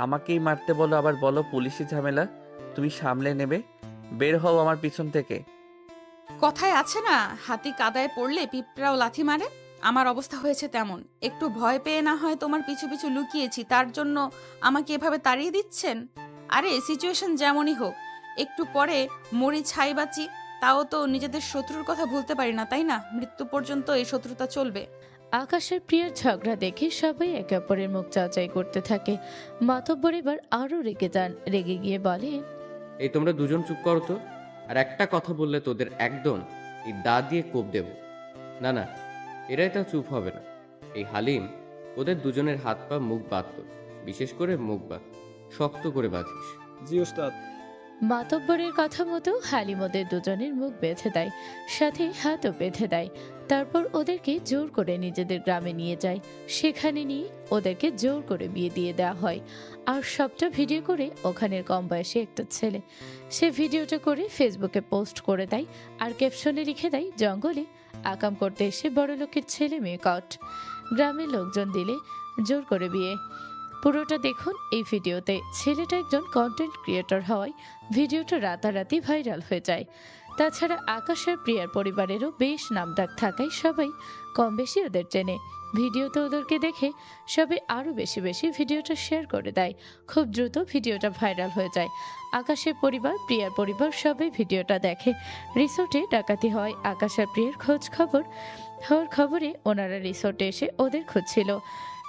আমাকেই মারতে বলো, আবার বলো পুলিশি ঝামেলা তুমি সামলে নেবে। বের হও আমার পিছন থেকে। কথায় আছে না, হাতি কাদায় পড়লে পিঁপড়াও লাথি মারে? আমার অবস্থা হয়েছে তেমন। একটু ভয় পেয়ে না হয় তোমার পিছু পিছু লুকিয়েছি, তার জন্য আমাকে এভাবে তাড়িয়ে দিচ্ছেন? আরে সিচুয়েশন যেমনই হোক, একটু পরে মরি ছাই বাঁচি, তাও তো নিজেদের শত্রুর কথা ভুলতে পারি না, তাই না? মৃত্যু পর্যন্ত এই শত্রুতা চলবে। আকাশের প্রিয়ার ঝগড়া দেখে সবাই একে অপরের মুখ চাচাই করতে থাকে। মাতব্বর এবার আরো রেগে যান। রেগে গিয়ে বলে, এই তোমরা দুজন চুপ করো তো। আর একটা কথা বললে তোদের একদম এই দা দিয়ে কোপ দেব। না না, এরাই তা চুপ হবে না। এই হালিম, ওদের দুজনের হাত পা মুখ বাঁধত, বিশেষ করে মুখ বাঁধ, শক্ত করে বাঁধিস। জি উস্তাদ। মাতব্বরের কথা মতো হালিম ওদের দুজনের মুখ বেঁধে দেয়, সাথে হাতও বেঁধে দেয়। তারপর ওদেরকে জোর করে নিজেদের গ্রামে নিয়ে যায়। সেখানে নিয়ে ওদেরকে জোর করে বিয়ে দিয়ে দেওয়া হয়। আর সবটা ভিডিও করে ওখানের কম বয়সী একটা ছেলে, সে ভিডিওটা করে ফেসবুকে পোস্ট করে দেয়। আর ক্যাপশনে লিখে দেয়, জঙ্গলে আকাম করতে এসে বড় লোকের ছেলে মেয়ে কট, গ্রামের লোকজন দিলে জোর করে বিয়ে। পুরোটা দেখুন এই ভিডিওতে। ছেলেটা একজন কন্টেন্ট ক্রিয়েটর হওয়ায় ভিডিওটা রাতারাতি ভাইরাল হয়ে যায়। তাছাড়া আকাশ আর প্রিয়ার পরিবারেরও বেশ নামডাক থাকায় সবাই কম বেশি ওদের চেনে। ভিডিওতে ওদেরকে দেখে সবাই আরও বেশি বেশি ভিডিওটা শেয়ার করে দেয়। খুব দ্রুত ভিডিওটা ভাইরাল হয়ে যায়। আকাশের পরিবার, প্রিয়ার পরিবার সবাই ভিডিওটা দেখে। রিসোর্টে ডাকাতি হয়। আকাশ আর প্রিয়ার হওয়ার খবরে ওনারা রিসোর্টে এসে ওদের খুঁজছিল।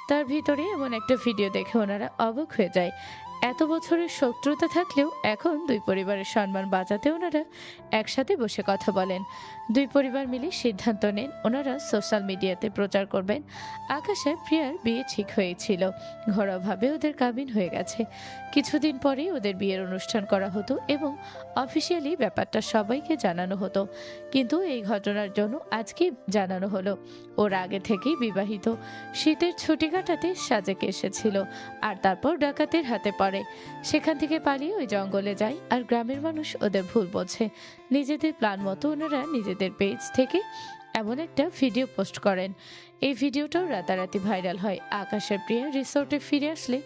তার ভিতরে এমন একটা ভিডিও দেখে ওনারা অবাক হয়ে যায়। এত বছরের শত্রুতা থাকলেও এখন দুই পরিবারের সম্মান বাঁচাতে ওনারা একসাথে বসে কথা বলেন। দুই পরিবার মিলে সিদ্ধান্ত নেন ওনারা সোশ্যাল মিডিয়াতে প্রচার করবেন। আকাশ আর প্রিয়ার বিয়ে ঠিক হয়েছিল, ঘরোয়াভাবে ওদের কাবিন হয়ে গেছে। কিছুদিন পরেই ওদের বিয়ের অনুষ্ঠান করা হতো এবং অফিসিয়ালি ব্যাপারটা সবাইকে জানানো হতো। কিন্তু এই ঘটনার জন্য আজকে জানানো হলো। ওর আগে থেকেই বিবাহিত, শীতের ছুটি কাটাতে সাজেকে এসেছিল, আর তারপর ডাকাতের হাতে পড়ে। সেখান থেকে পালিয়ে ওই জঙ্গলে যায়। আর গ্রামের মানুষ ওদের ভুল বোঝে। নিজেদের প্ল্যান মতো ওনারা নিজেদের পেজ থেকে এমন একটা ভিডিও পোস্ট করেন। এই ভিডিওটাও রাতারাতি ভাইরাল হয়। আকাশের প্রিয়া রিসোর্টে ফিরে আসলে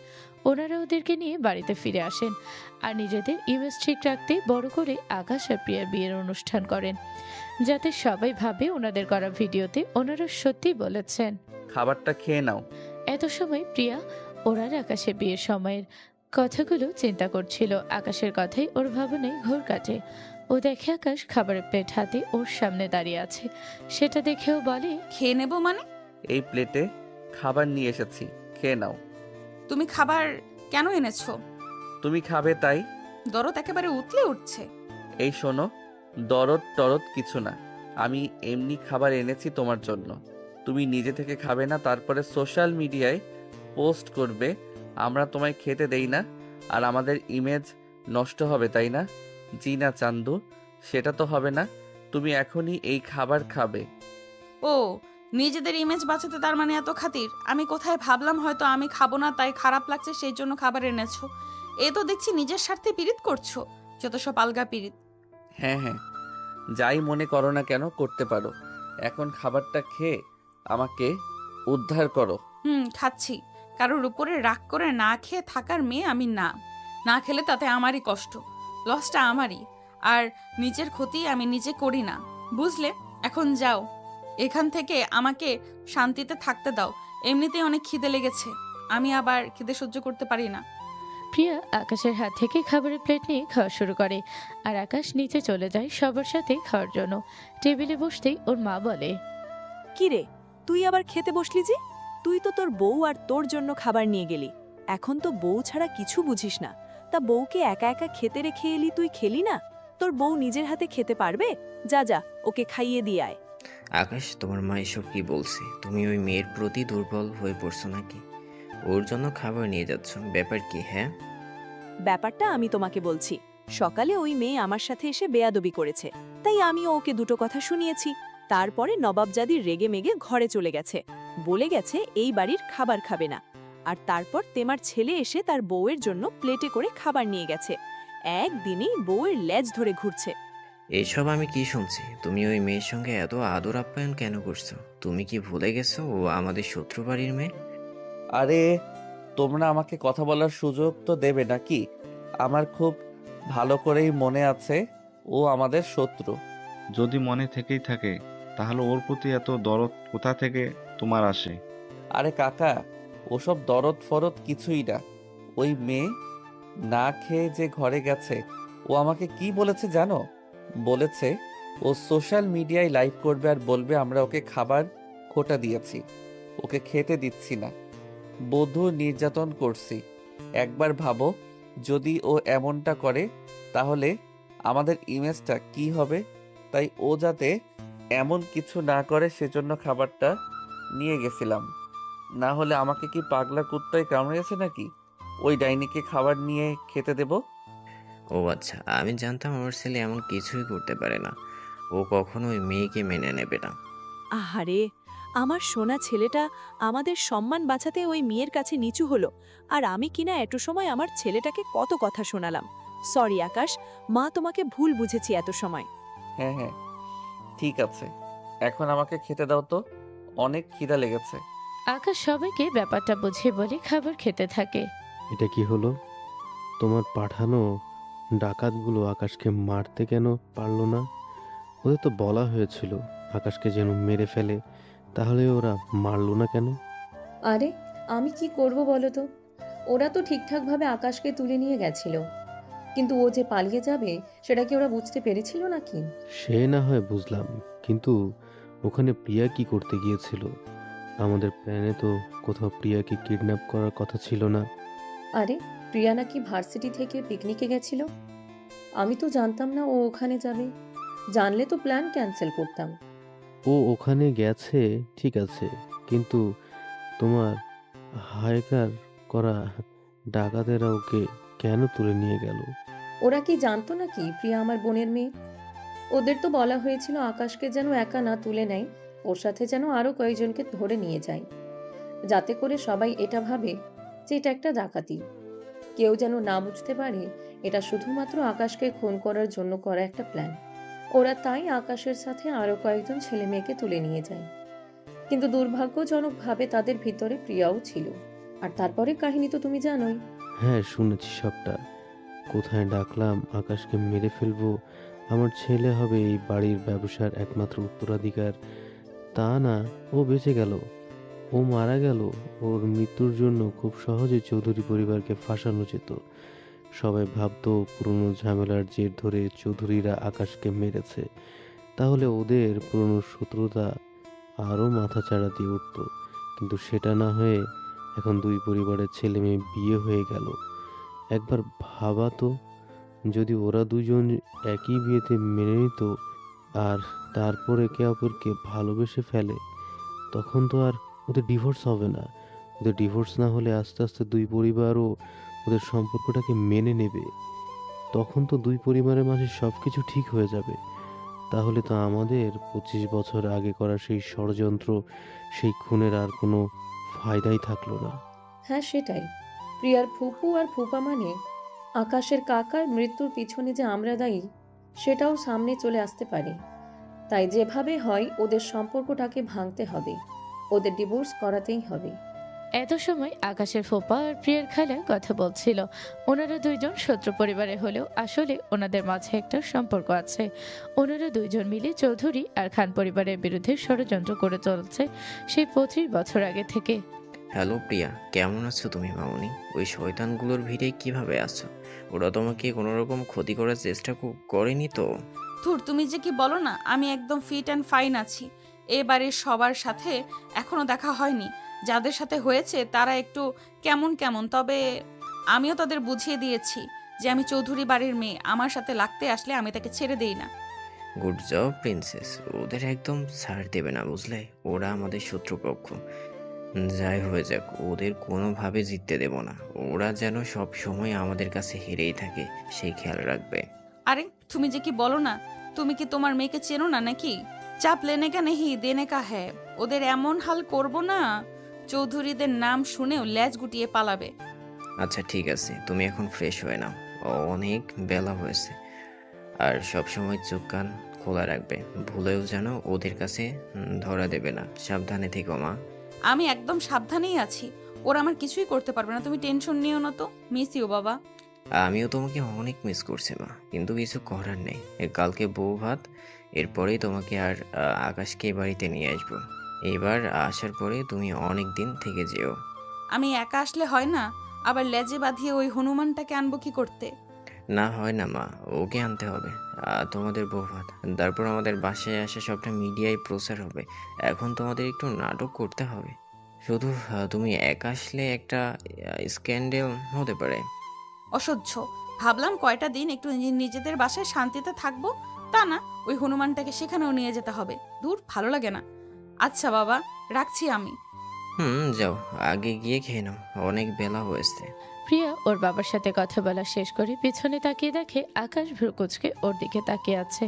ওনারা ওদেরকে নিয়ে বাড়িতে ফিরে আসেন আর নিজেদের ইমেজ ঠিক রাখতে বড় করে আকাশ আর প্রিয়ার বিয়ের অনুষ্ঠান করেন, যাতে সবাই ভাবে ওনাদের করা ভিডিওতে ওনারা সত্যি বলেছেন। খাবারটা খেয়ে নাও। এত সময় প্রিয়া ওনার আকাশের বিয়ের সময়ের কথাগুলো চিন্তা করছিল। আকাশের কথাই ওর ভাবনায় ঘোর কাটে। ও দেখে আকাশ খাবারের প্লেট হাতে ওর সামনে দাঁড়িয়ে আছে। সেটা দেখেও বলে, খেয়ে নেব মানে? এই প্লেটে খাবার নিয়ে এসেছি, খেয়ে নাও। তুমি খাবার কেন এনেছো? তুমি খাবে তাই। দরদ একেবারে উতলে উঠছে। এই শোনো, দরদ টরদ কিছু না, আমি এমনি খাবার এনেছি তোমার জন্য। তুমি নিজে থেকে খাবে না, তারপরে সোশ্যাল মিডিয়ায় পোস্ট করবে আমরা তোমায় খেতে দেই না, আর আমাদের ইমেজ নষ্ট হবে, তাই না? জি না চান্দু, সেটা তো হবে না। তুমি এখনই এই খাবার খাবে। ও, নিজেদের ইমেজ বাঁচাতে তার মানে এত খাতির? আমি কোথায় ভাবলাম হয়তো আমি খাবো না তাই খারাপ লাগছে সেই জন্য খাবার এনেছো। এ তো দেখছি নিজের স্বার্থে পীড়িত করছো। যত সব আলগা পীড়িত। হ্যাঁ হ্যাঁ, যাই মনে করো না কেন করতে পারো। এখন খাবারটা খেয়ে আমাকে উদ্ধার করো। খাচ্ছি। কারোর উপরে রাগ করে না খেয়ে থাকার মেয়ে আমি না। না খেলে তাতে আমারই কষ্ট, লসটা আমারই। আর নিজের ক্ষতি আমি নিজে করি না, বুঝলে? এখন যাও এখান থেকে, আমাকে শান্তিতে থাকতে দাও। এমনিতেই অনেক খিদে লেগেছে, আমি আবার খিদে সহ্য করতে পারি না। প্রিয়া আকাশের হাত থেকে খাবারের প্লেট নিয়ে খাওয়া শুরু করে, আর আকাশ নিচে চলে যায় সবার সাথে খাওয়ার জন্য। টেবিলে বসতেই ওর মা বলে, কি রে, তুই আবার খেতে বসলি যে? তুই তো তোর বউ আর তোর জন্য খাবার নিয়ে গেলি। এখন তো বউ ছাড়া কিছু বুঝিস না। তা বউকে একা একা খেতে রেখে এলি, তুই খেলি না? তোর বউ নিজের হাতে খেতে পারবে? যা যা, ওকে খাইয়ে দিয়ে আয়। আকাশ, তোমার মা এসব কি বলছে? তুমি ওই মেয়ের প্রতি দুর্বল হয়ে পড়ছো নাকি? ওর জন্য খাবার নিয়ে যাচ্ছ, ব্যাপার কি? হ্যাঁ, ব্যাপারটা আমি তোমাকে বলছি। সকালে ওই মেয়ে আমার সাথে এসে বেয়াদবি করেছে, তাই আমিও ওকে দুটো কথা শুনিয়েছি। তারপরে নবাবজাদির রেগে মেগে ঘরে চলে গেছে, বলে গেছে এই বাড়ির খাবার খাবে না। আর তারপর তেমার ছেলে এসে তার বউয়ের জন্য প্লেটে করে খাবার নিয়ে গেছে। একদিনেই বউয়ের লেজ ধরে ঘুরছে। এইসব আমি কি শুনছি? তুমি ওই মেয়ের সঙ্গে এত আদর আপ্যায়ন কেন করছো? তুমি কি ভুলে গেছো ও আমাদের শত্রু বাড়ির মেয়ে? আরে তোমরা আমাকে কথা বলার সুযোগ তো দেবে নাকি? আমার খুব ভালো করেই মনে আছে ও আমাদের শত্রু। যদি মনে থেকেই থাকে তাহলে ওর প্রতি এত দরদ কোথা থেকে তোমার আসে? আরে কাকা, ওসব দরদ ফরদ কিছুই না। ওই মেয়ে না খেয়ে যে ঘরে গেছে, ও আমাকে কি বলেছে জানো? বলেছে ও সোশ্যাল মিডিয়ায় লাইভ করবে আর বলবে আমরা ওকে খাবার খোটা দিয়েছি, ওকে খেতে দিচ্ছি না, বধূ নির্যাতন করছি। একবার ভাবো, যদি ও এমনটা করে তাহলে আমাদের ইমেজটা কি হবে? তাই ও যাতে এমন কিছু না করে সেজন্য খাবারটা নিয়ে গেছিলাম। না হলে আমাকে কি পাগলা কুত্তায় কামড়িয়েছে নাকি ওই ডাইনিকে খাবার নিয়ে খেতে দেব? ও আচ্ছা, আমি জানতাম আমার ছেলে এমন কিছুই করতে পারে না। ও কখনো ওই মেয়েকে মেনে নেবে না। আহারে, আমার সোনা ছেলেটা আমাদের সম্মান বাঁচাতে ওই মেয়ের কাছে নিচু হলো। আর আমি কিনা এত সময় আমার ছেলেটাকে কত কথা শোনালাম। সরি আকাশ, মা তোমাকে ভুল বুঝেছি এত সময়। হ্যাঁ হ্যাঁ, ঠিক আছে, এখন আমাকে খেতে দাও তো, অনেক খিদা লেগেছে। আকাশ সবাইকে ব্যাপারটা বুঝিয়ে বলে খাবার খেতে থাকে। এটা কি হলো? তোমার পাঠানো ডাকাতগুলো আকাশকে মারতে কেন পারলো না? ওদের তো বলা হয়েছিল আকাশকে যেন মেরে ফেলে, তাহলে ওরা মারলো না কেন? আরে আমি কি করব বলো তো? ওরা তো ঠিকঠাকভাবে আকাশকে তুলে নিয়ে গেছিল, কিন্তু ও যে পালিয়ে যাবে সেটা কি ওরা বুঝতে পেরেছিল নাকি? সে না হয় বুঝলাম, কিন্তু ওখানে প্রিয়া কি করতে গিয়েছিল? আমাদের প্ল্যানে তো কোথাও প্রিয়াকে কিডন্যাপ করার কথা ছিল না। আরে প্রিয়া নাকি ভার্সিটি থেকে পিকনিকে গেছিল। আমি তো জানতাম না ও ওখানে যাবে। জানলে তো প্ল্যান ক্যান্সেল করতাম। ও ওখানে গেছে ঠিক আছে, কিন্তু তোমার হায়কার করা ডাকাতেরা ওকে কেন তুলে নিয়ে গেল? ওরা কি জানতো নাকি প্রিয়া আমার বোনের মেয়ে? ওদের তো বলা হয়েছিল আকাশকে যেন একা না তুলে নেয়, ওর সাথে যেন আরও কয়েকজনকে ধরে নিয়ে যায়, যাতে করে সবাই এটা ভাবে যে এটা একটা ডাকাতি। কেউ যেন না বুঝতে পারে এটা শুধুমাত্র আকাশকে খুন করার জন্য করা একটা প্ল্যান। ওরা তাই আকাশের সাথে আরও কয়েকজন ছেলে মেয়েকে তুলে নিয়ে যায়, কিন্তু দুর্ভাগ্যজনকভাবে তাদের ভিতরে প্রিয়াও ছিল। আর তারপরে কাহিনী তো তুমি জানোই। হ্যাঁ শুনেছি সবটা। কোথায় ডাকলাম আকাশকে মেরে ফেলবো, আমার ছেলে হবে এই বাড়ির ব্যবসার একমাত্র উত্তরাধিকার, তা না, ও বেঁচে গেল। ও মারা গেল। ওর মৃত্যুর জন্য খুব সহজে চৌধুরী পরিবারকে ফাঁসানো যেত। সবাই ভাবতো পুরনো ঝামেলার জের ধরে চৌধুরীরা আকাশকে মেরেছে, তাহলে ওদের পুরনো শত্রুতা আরও মাথাচাড়া দিয়ে উঠত। কিন্তু সেটা না হয়ে এখন দুই পরিবারের ছেলে মেয়ে বিয়ে হয়ে গেল, একবার ভাবা তো, যদি ওরা দুজন একই বিয়েতে মেনে নিত আর তারপর একে অপরকে ভালোবেসে ফেলে, তখন তো আর ওদের ডিভোর্স হবে না। ওদের ডিভোর্স না হলে আস্তে আস্তে দুই পরিবারও ওদের সম্পর্কটাকে মেনে নেবে। তখন তো দুই পরিবারের মাঝে সব কিছু ঠিক হয়ে যাবে। তাহলে তো আমাদের 25 বছর আগে করা সেই ষড়যন্ত্র, সেই খুনের আর কোনো ফায়দাই থাকলো না। হ্যাঁ, সেটাই। প্রিয়ার ফুপু আর ফুপা মানে আকাশের কাকার মৃত্যুর পিছনে যে আমরা দায়ী, সেটাও সামনে চলে আসতে পারে। তাই যেভাবে হয় ওদের সম্পর্কটাকে ভাঙতে হবে, ওদের ডিভোর্স করাতেই হবে। এত সময় আকাশের ফোপা আর প্রিয়ার খালা কথা বলছিল। ওনারা দুইজন শত্রু পরিবারে হলেও আসলে ওনাদের মাঝে একটা সম্পর্ক আছে। ওনারা দুইজন মিলে চৌধুরী আর খান পরিবারের বিরুদ্ধে ষড়যন্ত্র করে চলছে সেই 25 বছর আগে থেকে। হ্যালো প্রিয়া, কেমন আছো তুমি মামুনি? ওই শয়তানগুলোর ভিড়ে কিভাবে আছো? ওরা তোমাকে কোনো রকম ক্ষতি করার চেষ্টা করেনি তো? ধুর, তুমি যে কি বলো না, আমি একদম ফিট অ্যান্ড ফাইন আছি। এবারে সবার সাথে এখনো দেখা হয়নি। যাদের সাথে হয়েছে তারা একটু কেমন কেমন, তবে আমিও তাদের বুঝিয়ে দিয়েছি যে আমি চৌধুরী বাড়ির মেয়ে, আমার সাথে লাগতে আসলে আমি তাকে ছেড়ে দেই না। গুড জব প্রিন্সেস, ওদের একদম ছাড় দেবে না বুঝলে? ওরা আমাদের শত্রুপক্ষ। যাই হয়ে যাক, ওদের কোনোভাবে জিততে দেব না। ওরা যেন সব সময় আমাদের কাছে হেরেই থাকে, সেই খেয়াল রাখবে। আরে তুমি যে কি বলো না, তুমি কি তোমার মেয়েকে চেনো না নাকি? চাপ লেনে কা নেহি দেনে কা হ্যায়। ওদের এমন হাল করব না, চৌধুরীদের নাম শুনেও লেজ গুটিয়ে পালাবে। আচ্ছা ঠিক আছে, তুমি এখন ফ্রেশ হয়ে নাও, অনেক বেলা হয়েছে। আর সব সময় চোখ কান খোলা রাখবে, ভুলেও যেন ওদের কাছে ধরা দেবে না। সাবধানে থেকো মা। আমি একদম সাবধানেই আছি, ওরা আমার কিছুই করতে পারবে না, তুমি টেনশন নিও না তো। মিস ইউ বাবা। আমিও তোমাকে অনেক মিস করছি মা, কিন্তু কিছু করার নেই। কালকে বউ ভাত, এরপরেই তোমাকে আর আকাশকে এ বাড়িতে নিয়ে আসবো। এবার আসার পরে তুমি অনেক দিন থেকে যেও। আমি একা আসলে হয় না, আবার লেজে বাঁধিয়ে ওই হনুমানটাকে আনবো কি করতে? না হয় না মা, ওকে আনতে হবে। তোমাদের বউ ভাত, তারপর আমাদের বাসায় আসা সবটা মিডিয়ায় প্রচার হবে। এখন তোমাদের একটু নাটক করতে হবে। শুধু তুমি একা আসলে একটা স্ক্যান্ডেল হতে পারে। অসহ্য। ভাবলাম কয়টা দিন একটু নিজেদের বাসায় শান্তিতে থাকবো, তা না ওই হনুমানটাকে সেখানেও নিয়ে যেতে হবে। দূর, ভালো লাগে না। আচ্ছা বাবা, রাখছি আমি। যাও, আগে গিয়ে খেয়ে নাও, অনেক বেলা হয়েছে। প্রিয়া ওর বাবার সাথে কথা বলা শেষ করে পিছনে তাকিয়ে দেখে আকাশ ভ্রুকুচকে ওর দিকে তাকিয়ে আছে।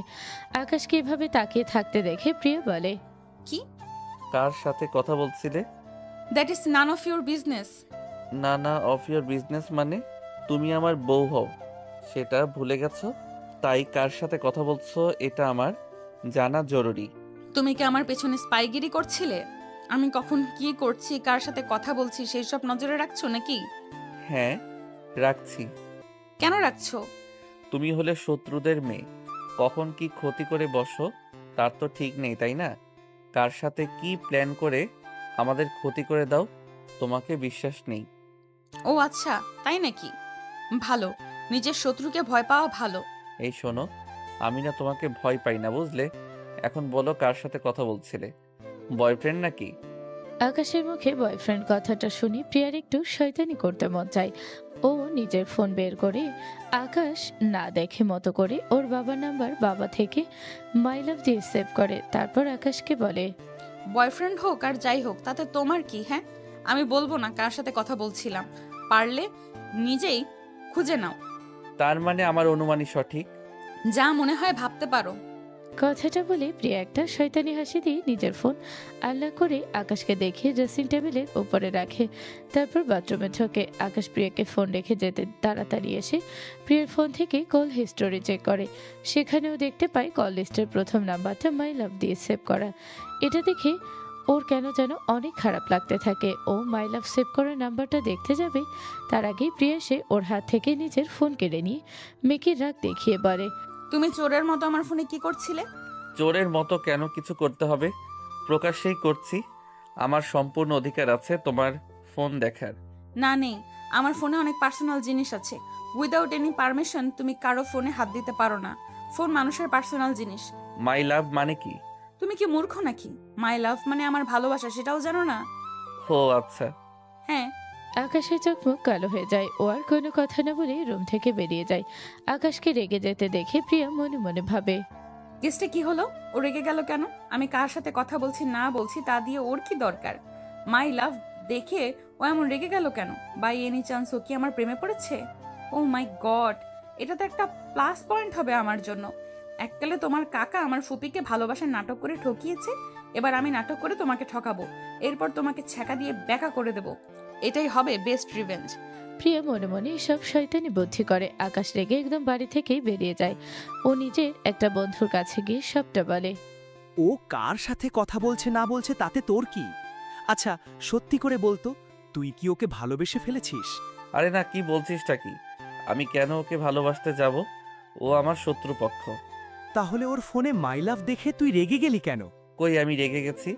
আকাশকে এভাবে তাকিয়ে থাকতে দেখে প্রিয়া বলে, কি? কার সাথে কথা বলছিলে? That is none of your business. না না, অফ ইয়োর বিজনেস মানে? তুমি আমার বউ হও, সেটা ভুলে গেছো? তাই কার সাথে কথা বলছো এটা আমার জানা জরুরি। তুমি কি আমার পেছনে স্পাইগিরি করছিলে? আমি কখন কি করছি, কার সাথে কথা বলছি সেই সব নজরে রাখছো নাকি? হ্যাঁ, রাখছি। কেন রাখছো? তুমি হলে শত্রুদের মেয়ে, কখন কি ক্ষতি করে বসো তার তো ঠিক নেই, তাই না? কার সাথে কি প্ল্যান করে আমাদের ক্ষতি করে দাও, তোমাকে বিশ্বাস নেই। ও আচ্ছা, তাই নাকি? ভালো, নিজের শত্রুকে ভয় পাওয়া ভালো। এই শোনো, আমি না তোমাকে ভয় পাই না বুঝলে। এখন বলো কার সাথে কথা বলছিলে? বয়ফ্রেন্ড নাকি? আকাশের মুখে বয়ফ্রেন্ড কথাটা শুনি প্রিয়ার একটু শয়তানি করতে মন চায়। ও নিজের ফোন বের করে আকাশ না দেখে মতো করে ওর বাবার নাম্বার বাবা থেকে মাই লাভ দিয়ে সেভ করে। তারপর আকাশকে বলে, বয়ফ্রেন্ড হোক আর যাই হোক তাতে তোমার কি? হ্যাঁ, আমি বলবো না কার সাথে কথা বলছিলাম, পারলে নিজেই খুঁজে নাও। তার মানে আমার অনুমানই সঠিক? যা মনে হয় ভাবতে পারো। কথাটা বলে প্রিয়া একটা শয়তানি হাসি দিয়ে নিজের ফোন আল্লাহ করে আকাশকে দেখিয়ে ড্রেসিং টেবিলের উপরে রাখে। তারপর বাথরুমে ঢোকে। আকাশ প্রিয়াকে ফোন রেখে যেতে তাড়াতাড়ি এসে প্রিয়ার ফোন থেকে কল হিস্টোরি চেক করে। সেখানেও দেখতে পায় কল লিস্টের প্রথম নাম্বারটা মাই লাভ দিয়ে সেভ করা। এটা দেখে ওর কেন যেন অনেক খারাপ লাগতে থাকে। ও মাই লাভ সেভ করার নাম্বারটা দেখতে যাবে, তার আগেই প্রিয়া এসে ওর হাত থেকে নিজের ফোন কেড়ে নিয়ে মেয়েকে রাগ দেখিয়ে বলে, তুমি চোরের মতো আমার ফোনে কি করছিলে? চোরের মতো কেন কিছু করতে হবে? প্রকাশ্যেই করছি। আমার সম্পূর্ণ অধিকার আছে তোমার ফোন দেখার। না, নেই। আমার ফোনে অনেক পার্সোনাল জিনিস আছে। উইদাউট এনি পারমিশন তুমি কারো ফোনে হাত দিতে পারো না। ফোন মানুষের পার্সোনাল জিনিস। মাই লাভ মানে কি? তুমি কি মূর্খ নাকি? মাই লাভ মানে আমার ভালোবাসা, সেটাও জানো না? ও আচ্ছা। হ্যাঁ, আকাশের চোখ মুখ কালো হয়ে যায়। ও আর কোনো কথা না বলে রুম থেকে বেরিয়ে যায়। আকাশকে রেগে যেতে দেখে প্রিয়া মনে মনে ভাবে, কেসটা কি হলো? ও রেগে গেল কেন? আমি কার সাথে কথা বলছি না বলছি তা দিয়ে ওর কি দরকার? মাই লাভ দেখে ও এমন রেগে গেল কেন? বাই এনি চান্স ও কি আমার প্রেমে পড়েছে? ও মাই গড, এটা তো একটা প্লাস পয়েন্ট হবে আমার জন্য। এককালে তোমার কাকা আমার ফুপিকে ভালোবাসার নাটক করে ঠকিয়েছে, এবার আমি নাটক করে তোমাকে ঠকাবো, এরপর তোমাকে ছ্যাঁকা দিয়ে ব্যাকা করে দেব। এটাই হবে বেস্ট রিভেঞ্জ। প্রিয়া মনে মনে সব শয়তানি বুদ্ধি করে। আকাশ রেগে একদম বাড়ি থেকেই বেরিয়ে যায়। ও নিজের একটা বন্ধুর কাছে গিয়ে সবটা বলে। ও কার সাথে কথা বলছে না বলছে তাতে তোর কি? আচ্ছা সত্যি করে বলতো, তুই কি ওকে ভালোবেসে ফেলেছিস? আরে না, কি বলছিসটা কি? আমি কেন ওকে ভালোবাসতে যাব? ও আমার শত্রুপক্ষ। তাহলে ওর ফোনে মাই লাভ দেখে তুই রেগে গেলি কেন? কই আমি রেগে গেছি?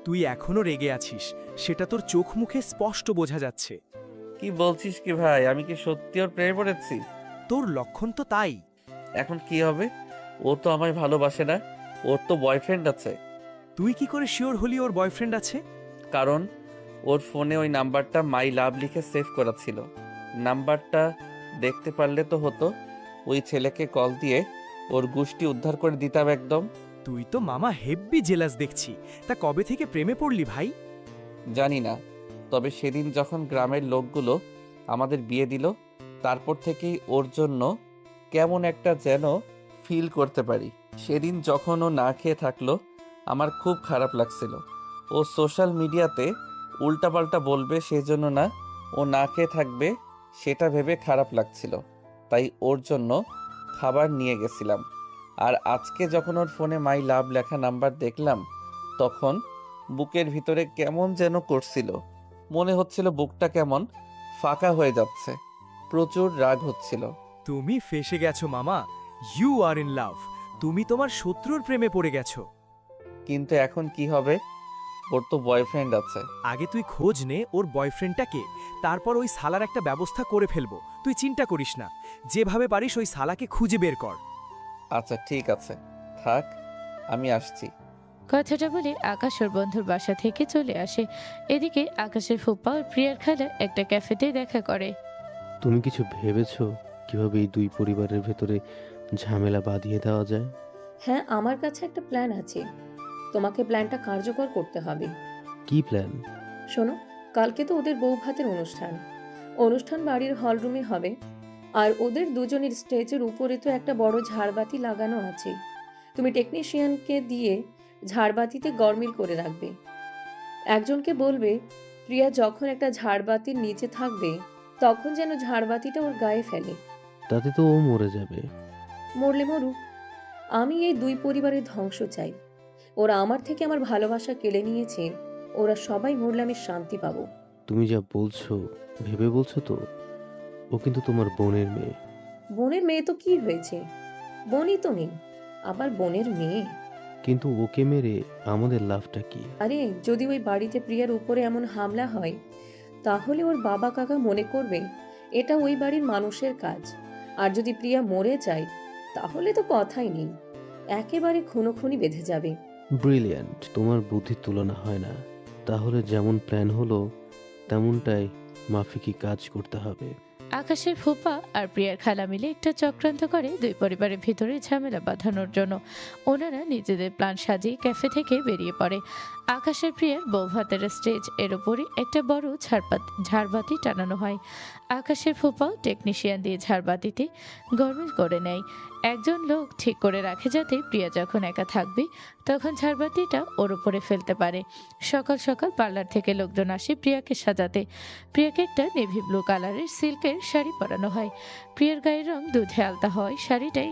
তুই এখনো রেগে আছিস, সেটা তোর চোখ মুখে স্পষ্ট বোঝা যাচ্ছে। কি বলছিস কি ভাই? আমি কি সত্যি ওর প্রেমে পড়েছি? তোর লক্ষণ তো তাই। এখন কি হবে? ও তো আমায় ভালোবাসে না, ওর তো বয়ফ্রেন্ড আছে। তুই কি করে শিওর হলি ওর বয়ফ্রেন্ড আছে? কারণ ওর ফোনে ওই নাম্বারটা মাই লাভ লিখে সেভ করা ছিল। নাম্বারটা দেখতে পারলে তো হতো ওই ছেলেকে কল দিয়ে ওর গুষ্টি উদ্ধার করে দিতাম একদম। তুই তো মামা হেব্বি জেলাস দেখছি। তা কবে থেকে প্রেমে পড়লি ভাই? জানি না, তবে সেদিন যখন গ্রামের লোকগুলো আমাদের বিয়ে দিল, তারপর থেকেই ওর জন্য কেমন একটা যেন ফিল করতে পারি। সেদিন যখন ও না খেয়ে থাকলো, আমার খুব খারাপ লাগছিল। ও সোশ্যাল মিডিয়াতে উল্টাপাল্টা বলবে সেজন্য না, ও না খেয়ে থাকবে সেটা ভেবে খারাপ লাগছিল। তাই ওর জন্য খাবার নিয়ে গেছিলাম। আর আজকে যখন ওর ফোনে মাই লাভ লেখা নাম্বার দেখলাম, তখন বুকের ভিতরে কেমন যেন করছিল। মনে হচ্ছিল বুকটা কেমন ফাঁকা হয়ে যাচ্ছে। প্রচুর রাগ হচ্ছিল। তুমি ফেসে গেছো মামা, ইউ আর ইন লাভ। তুমি তোমার শত্রুর প্রেমে পড়ে গেছো। কিন্তু এখন কি হবে? ওর তো বয়ফ্রেন্ড আছে। আগে তুই খোঁজ নে ওর বয়ফ্রেন্ডটাকে, তারপর ওই সালার একটা ব্যবস্থা করে ফেলবো। তুই চিন্তা করিস না, যেভাবে পারিস ওই সালাকে খুঁজে বের কর। আচ্ছা ঠিক আছে, থাক, আমি আসছি। কথাটা বলে আকাশ ওর বন্ধুর বাসা থেকে চলে আসে। এদিকে আকাশের ফুপ্পা ও প্রিয়ার খালা একটা ক্যাফেতে দেখা করে। তুমি কিছু ভেবেছো কিভাবে এই দুই পরিবারের ভেতরে ঝামেলা বাঁধিয়ে দেওয়া যায়? হ্যাঁ, আমার কাছে একটা প্ল্যান আছে। তোমাকে প্ল্যানটা কার্যকর করতে হবে। কি প্ল্যান? শোনো, কালকে তো ওদের বউ ভাতের অনুষ্ঠান বাড়ির হলরুমে হবে। আর ওদের দুজনের স্টেজের উপরে তো একটা বড় ঝাড়বাতি লাগানো আছে। তুমি টেকনিশিয়ানকে দিয়ে ঝাড়বাতিতে গরমিল করে রাখবে। একজনকে বলবে প্রিয়া যখন একটা ঝাড়বাতির নিচে থাকবে তখন যেন ঝাড়বাতিটা ওর গায়ে ফেলে। তাতে তো ও মরে যাবে। মরলে মরুক, আমি এই দুই পরিবারের ধ্বংস চাই। ওরা আমার থেকে আমার ভালোবাসা কেড়ে নিয়েছে, ওরা সবাই মরলে আমি শান্তি পাবো। তুমি যা বলছো ভেবে বলছো তো? ও কিন্তু তোমার বোনের মেয়ে। বোনের মেয়ে তো কি হয়েছে? বোনই তো নেই, আবার বোনের মেয়ে। কিন্তু ওকে মেরে আমাদের লাভটা কি? আরে যদি ওই বাড়িতে প্রিয়ার উপরে এমন হামলা হয় তাহলে ওর বাবা কাকা মনে করবে এটা ওই বাড়ির মানুষের কাজ। আর যদি প্রিয়া মরে যায় তাহলে তো কথাই নেই, একেবারে খুনোখুনি বেঁধে যাবে। ব্রিলিয়ান্ট, তোমার বুদ্ধির তুলনা হয় না। তাহলে যেমন প্ল্যান হলো তেমনটাই মাফিকি কাজ করতে হবে। আকাশের ফুপা আর প্রিয়ার খালা মিলে একটা চক্রান্ত করে দুই পরিবারের ভিতরে ঝামেলা বাঁধানোর জন্য। ওনারা নিজেদের প্ল্যান সাজিয়ে ক্যাফে থেকে বেরিয়ে পড়ে। আকাশের প্রিয়ার বৌভাতের স্টেজ এর উপরই একটা বড় ঝাড়বাতি টানানো হয়। আকাশের ফুপাও টেকনিশিয়ান দিয়ে ঝাড়বাতিতে গরমিল করে নেয়। একজন লোক ঠিক করে রাখে যাতে প্রিয়া যখন একা থাকবে তখন ঝাড়বাতিটা ওর উপরে ফেলতে পারে। সকাল সকাল পার্লার থেকে লোকজন আসে প্রিয়াকে সাজাতে। প্রিয়াকে একটা নেভি ব্লু কালারের সিল্কের শাড়ি পরানো হয়। প্রিয়ার গায়ের রং দুধে আলতা হয়, শাড়িটাই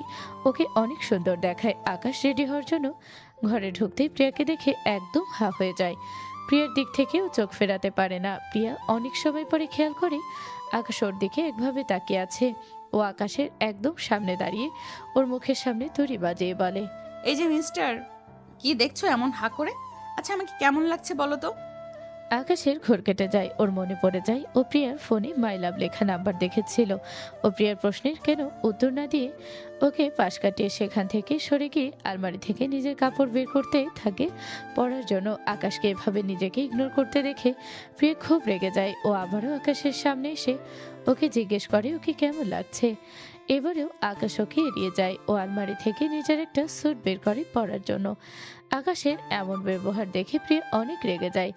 ওকে অনেক সুন্দর দেখায়। আকাশ রেডি হওয়ার জন্য ঘরে ঢুকতেই প্রিয়াকে দেখে একদম হা হয়ে যায়। প্রিয়ার দিক থেকেও চোখ ফেরাতে পারে না। প্রিয়া অনেক সময় পরে খেয়াল করে আকাশ ওর দিকে একভাবে তাকিয়ে আছে। ও আকাশের একদম সামনে দাঁড়িয়ে ওর মুখের সামনে তুড়ি বাজিয়ে বলে, এই যে মিস্টার, কি দেখছো এমন হা করে? আচ্ছা আমাকে কেমন লাগছে বলো তো? আকাশের ঘোর কেটে যায়, ওর মনে পড়ে যায় ও প্রিয়ার ফোনে মাই লাভ লেখা নাম্বার দেখেছিল। ও প্রিয়ার প্রশ্নের কেন উত্তর না দিয়ে ওকে পাশ কাটিয়ে সেখান থেকে সরে গিয়ে আলমারি থেকে নিজের কাপড় বের করতে থাকে পরার জন্য। আকাশকে এভাবে নিজেকে ইগনোর করতে দেখে প্রিয়া খুব রেগে যায়। ও আবারও আকাশের সামনে এসে ওকে জিজ্ঞেস করে ওকে কেমন লাগছে। এবারেও আকাশ ওকে এড়িয়ে যায়। ও আলমারি থেকে নিজের একটা স্যুট বের করে পরার জন্য। আকাশের এমন ব্যবহার দেখে প্রিয়া অনেক রেগে যায়।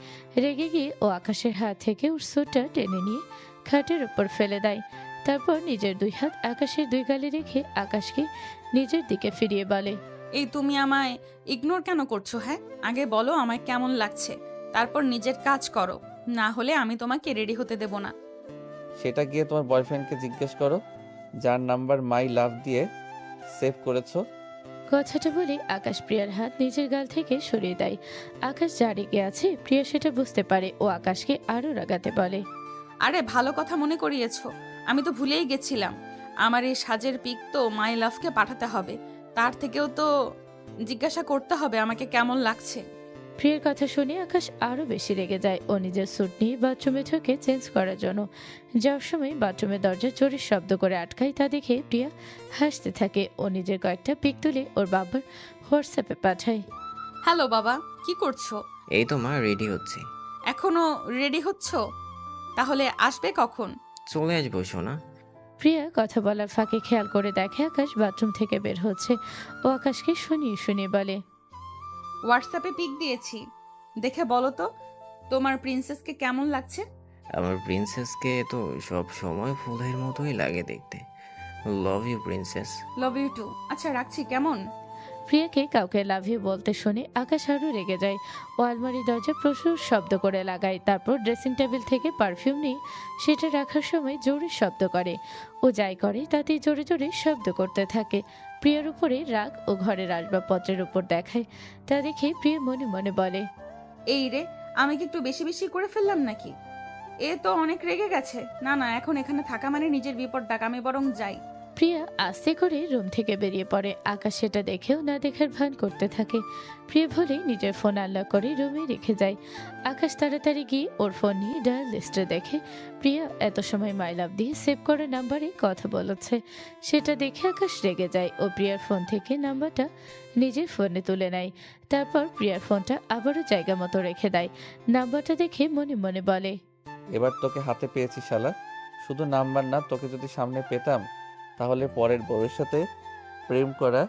রেগে গিয়ে ও আকাশের হাত থেকে ওর স্যুটটা টেনে নিয়ে খাটের উপর ফেলে দেয়। তারপর নিজের দুই হাত আকাশের দুই গালে রেখে আকাশকে নিজের দিকে ফিরিয়ে বলে, এই তুমি আমায় ইগনোর কেন করছো? হ্যাঁ, আগে বলো আমায় কেমন লাগছে, তারপর নিজের কাজ করো, না হলে আমি তোমাকে রেডি হতে দেব না। সেটা গিয়ে তোমার বয়ফ্রেন্ডকে জিজ্ঞেস করো, যার নাম্বার মাই লাভ দিয়ে সেভ করেছো। কথাটা বলে আকাশ প্রিয়ার হাত নিজের গাল থেকে সরিয়ে দেয়। আকাশ যা রেগে আছে প্রিয়া সেটা বুঝতে পারে। ও আকাশকে আরো রাগাতে বলে, আরে ভালো কথা মনে করিয়েছো, আমি তো ভুলেই গেছিলাম। আমার এই সাজের পিক তো মাই লাভকে পাঠাতে হবে, তার থেকেও তো জিজ্ঞাসা করতে হবে আমাকে কেমন লাগছে। প্রিয়ার কথা শুনে আকাশ আরো বেশি রেগে যায়। ও নিজের স্যুট নিয়ে বাথরুমে ঢোকে চেঞ্জ করার জন্য। যাওয়ার সময় বাথরুমের দরজা জোরে শব্দ করে আটকায়, তা দেখে প্রিয়া হাসতে থাকে। ও নিজের কয়েকটা পিক তুলে ওর বাবার হোয়াটসঅ্যাপে পাঠায়। হ্যালো বাবা, কি করছো? এই তো মা, রেডি হচ্ছি। এখনো রেডি হচ্ছ? তাহলে আসবে কখন? চলে আসবো সোনা। প্রিয়া কথা বলার ফাঁকে খেয়াল করে দেখে আকাশ বাথরুম থেকে বের হচ্ছে। ও আকাশকে শুনিয়ে শুনিয়ে বলে, হোয়াটসঅ্যাপে পিক দিয়েছি, দেখে বলো তো তোমার প্রিন্সেসকে কেমন লাগছে। আমার প্রিন্সেসকে তো সব সময় ফুলের মতোই লাগে দেখতে। Love you princess. Love you too. আচ্ছা রাখছি, কেমন? প্রিয়াকে কাউকে লাভ ইউ বলতে শুনে আকাশ আরও রেগে যায়। ও আলমারি দরজা প্রচুর শব্দ করে লাগায়। তারপর ড্রেসিং টেবিল থেকে পারফিউম নিয়ে সেটা রাখার সময় জোরে শব্দ করে। ও যাই করে তাতেই জোরে জোরে শব্দ করতে থাকে। প্রিয়ার উপরে রাগ ও ঘরের আসবাবপত্রের উপর দেখায়। তা দেখে প্রিয়া মনে মনে বলে, এই রে, আমি কি একটু বেশি বেশি করে ফেললাম নাকি? এ তো অনেক রেগে গেছে। না না, এখন এখানে থাকা মানে নিজের বিপদ ডাক, আমি বরং যাই। প্রিয়া আস্তে করে রুম থেকে বেরিয়ে পড়ে। আকাশ সেটা দেখেও না দেখার ভান করতে থাকে। প্রিয়া ভুলে নিজের ফোন আনলক করে রুমে রেখে যায়। আকাশ তাড়াতাড়ি গিয়ে ওর ফোন নিয়ে ডায়াল লিস্টে দেখে প্রিয়া এত সময় মাই লাভ দিয়ে সেভ করা নাম্বারে কথা বলেছে। সেটা দেখে আকাশ রেগে যায়। ও প্রিয়ার ফোন থেকে নাম্বারটা নিজের ফোনে তুলে নেয়। তারপর প্রিয়ার ফোনটা আবারও জায়গা মতো রেখে দেয়। নাম্বারটা দেখে মনে মনে বলে, এবার তোকে হাতে পেয়েছি শালা। শুধু নাম্বার না, তোকে যদি সামনে পেতাম তাহলে পরের ভবিষ্যতে প্রেম করা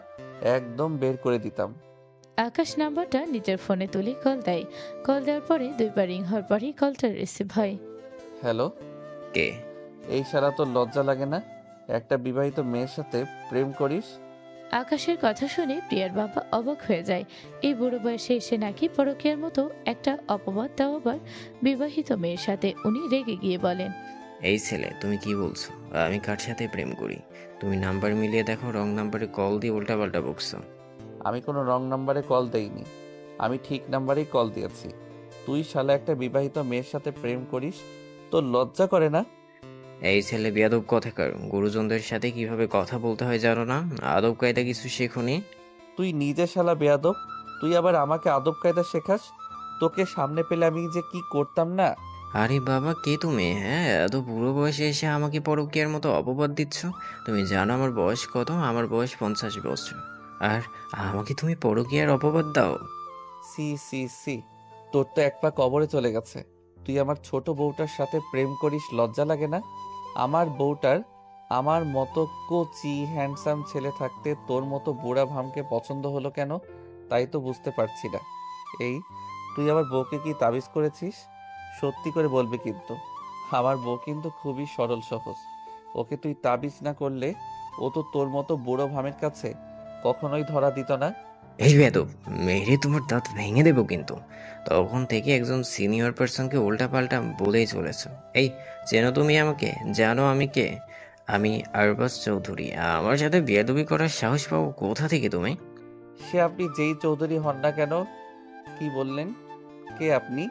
একদম বের করে দিতাম। আকাশ নাম্বারটা নিজের ফোনে তুলে কল দেয়। কল দেওয়ার পরে দুইবার রিং হওয়ার পরেই কলটা রিসিভ হয়। হ্যালো, কে? এই শালা তোর লজ্জা লাগে না? একটা বিবাহিত মেয়ের সাথে প্রেম করিস? আকাশের কথা শুনে প্রিয়ার বাবা অবাক হয়ে যায়। এই বুড়ো বয়সে এসে নাকি পরকীয়ার মতো একটা অপবাদ, তাও আবার বিবাহিত মেয়ের সাথে। উনি রেগে গিয়ে বলেন, এই ছেলে, তুমি কি বলছো? আমি কার সাথে প্রেম করি? তুমি নাম্বার মিলিয়ে দেখো, রং নাম্বারে কল দিয়ে উল্টাপাল্টা বকছো। আমি কোনো রং নাম্বারে কল দেইনি, আমি ঠিক নাম্বারেই কল দিয়েছি। তুই শালা একটা বিবাহিত মেয়ের সাথে প্রেম করিস? তোর লজ্জা করে না? এই ছেলে বেয়াদব কথাকার, গুরুজনদের সাথে কিভাবে কথা বলতে হয় জানো না? আদব কায়দা কিছু শেখোনি? তুই নিজে শালা বেয়াদব, তুই আবার আমাকে আদব কায়দা শেখাস? তোকে সামনে পেলে আমি যে কি করতাম না। আরে বাবা, কে তুমি? হ্যাঁ, এত বুড়ো বয়সে এসে আমাকে পরকীয়ার মতো অপবাদ দিচ্ছ? তুমি জানো আমার বয়স কত? আমার বয়স 50 বছর, আর আমাকে তুমি পরকীয়ার অপবাদ দাও? সি সি সি, তোর তো এক পা কবরে চলে গেছে। তুই আমার ছোট বউটার সাথে প্রেম করিস, লজ্জা লাগে না? আমার বউটার আমার মতো কোচি হ্যান্ডসাম ছেলে থাকতে তোর মতো বুড়া ভামকে পছন্দ হলো কেন, তাই তো বুঝতে পারছি না। এই, তুই আমার বউকে কি তাবিজ করেছিস? সত্যি করে বলবি কিন্তু। আমার বউ কিন্তু খুবই সরল সহজ। ওকে তুই তাবিজ না করলে ও তো তোর মতো বুড়ো ভামের কাছে কখনোই ধরা দিত না। এই বেয়াদব, মেরে তোমার দাঁত ভেঙে দেবো কিন্তু। তখন থেকে একজন সিনিয়র পার্সনকে উল্টাপাল্টা বলেই চলেছ। এই, চেনো তুমি আমাকে? জানো আমি কে? আমি আরবাজ চৌধুরী। আমার সাথে বেয়াদবি করার সাহস পাও কোথা থেকে তুমি? সে আপনি যেই চৌধুরী হন না কেন। কি বললেন? কে আপনি?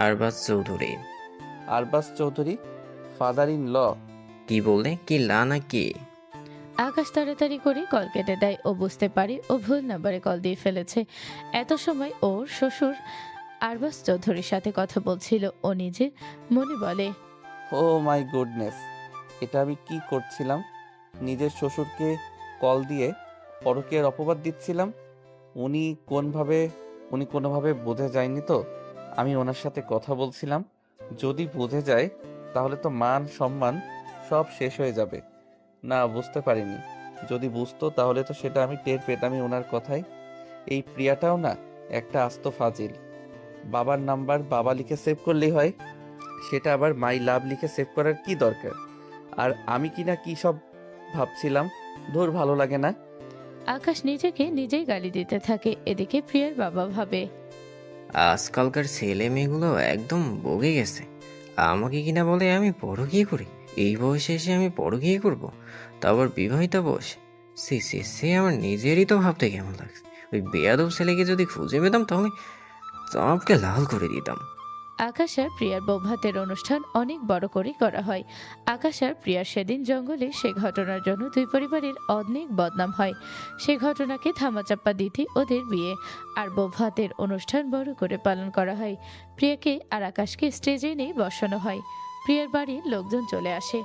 Arbaaz Chowdhury. Arbaaz Chowdhury, father in law? কি বললে? কি লা না কি? আকাশ তাড়াতাড়ি করে কল কেটে দেয়। ও বুঝতে পারে ও ভুল নাম্বারে কল দিয়ে ফেলেছে। এত সময় ওর শ্বশুর আরবাজ চৌধুরীর সাথে কথা বলছিল। ও নিজে মনে বলে, ও মাই গুডনেস, এটা আমি কি করছিলাম? নিজের শ্বশুরকে কল দিয়ে পরকীয়ার অপবাদ দিচ্ছিলাম। উনি কোনোভাবে বুঝে যায়নি তো আমি ওনার সাথে কথা বলছিলাম? যদি বুঝে যায় তাহলে তো মান সম্মান সব শেষ হয়ে যাবে। না, বুঝতে পারিনি। যদি বুঝতো তাহলে তো সেটা আমি টের পেতামই ওনার কথায়। এই প্রিয়াটাও না একটা আস্ত ফাজিল। বাবার নাম্বার বাবা লিখে সেভ করলেই হয়, সেটা আবার মাই লাভ লিখে সেভ করার কি দরকার? আর আমি কিনা কি সব ভাবছিলাম, ধুর ভালো লাগে না। আকাশ নিজেকে নিজেই গালি দিতে থাকে। এদিকে প্রিয়ার বাবা ভাবে, আজকালকার ছেলে মেয়েগুলো একদম বগে গেছে। আমাকে কিনা বলে আমি পরকীয়া করি। এই বয়সে এসে আমি পরকীয়া করব, তারপর বিবাহিত বয়স। সে আমার নিজেরই তো ভাবতে কেমন লাগছে। ওই বেয়াদব ছেলেকে যদি খুঁজে পেতাম তাহলে আমাকে লাল করে দিতাম। আকাশ আর প্রিয়ার বৌভাতের অনুষ্ঠান অনেক বড় করে করা হয়। আকাশ আর প্রিয়ার সেদিন জঙ্গলে সে ঘটনার জন্য দুই পরিবারের অনেক বদনাম হয়। সে ঘটনাকে ধামাচাপা দিতে ওদের বিয়ে আর বৌভাতের অনুষ্ঠান বড় করে পালন করা হয়। প্রিয়াকে আর আকাশকে স্টেজে এনে বসানো হয়। প্রিয়ার বাড়ির লোকজন চলে আসে।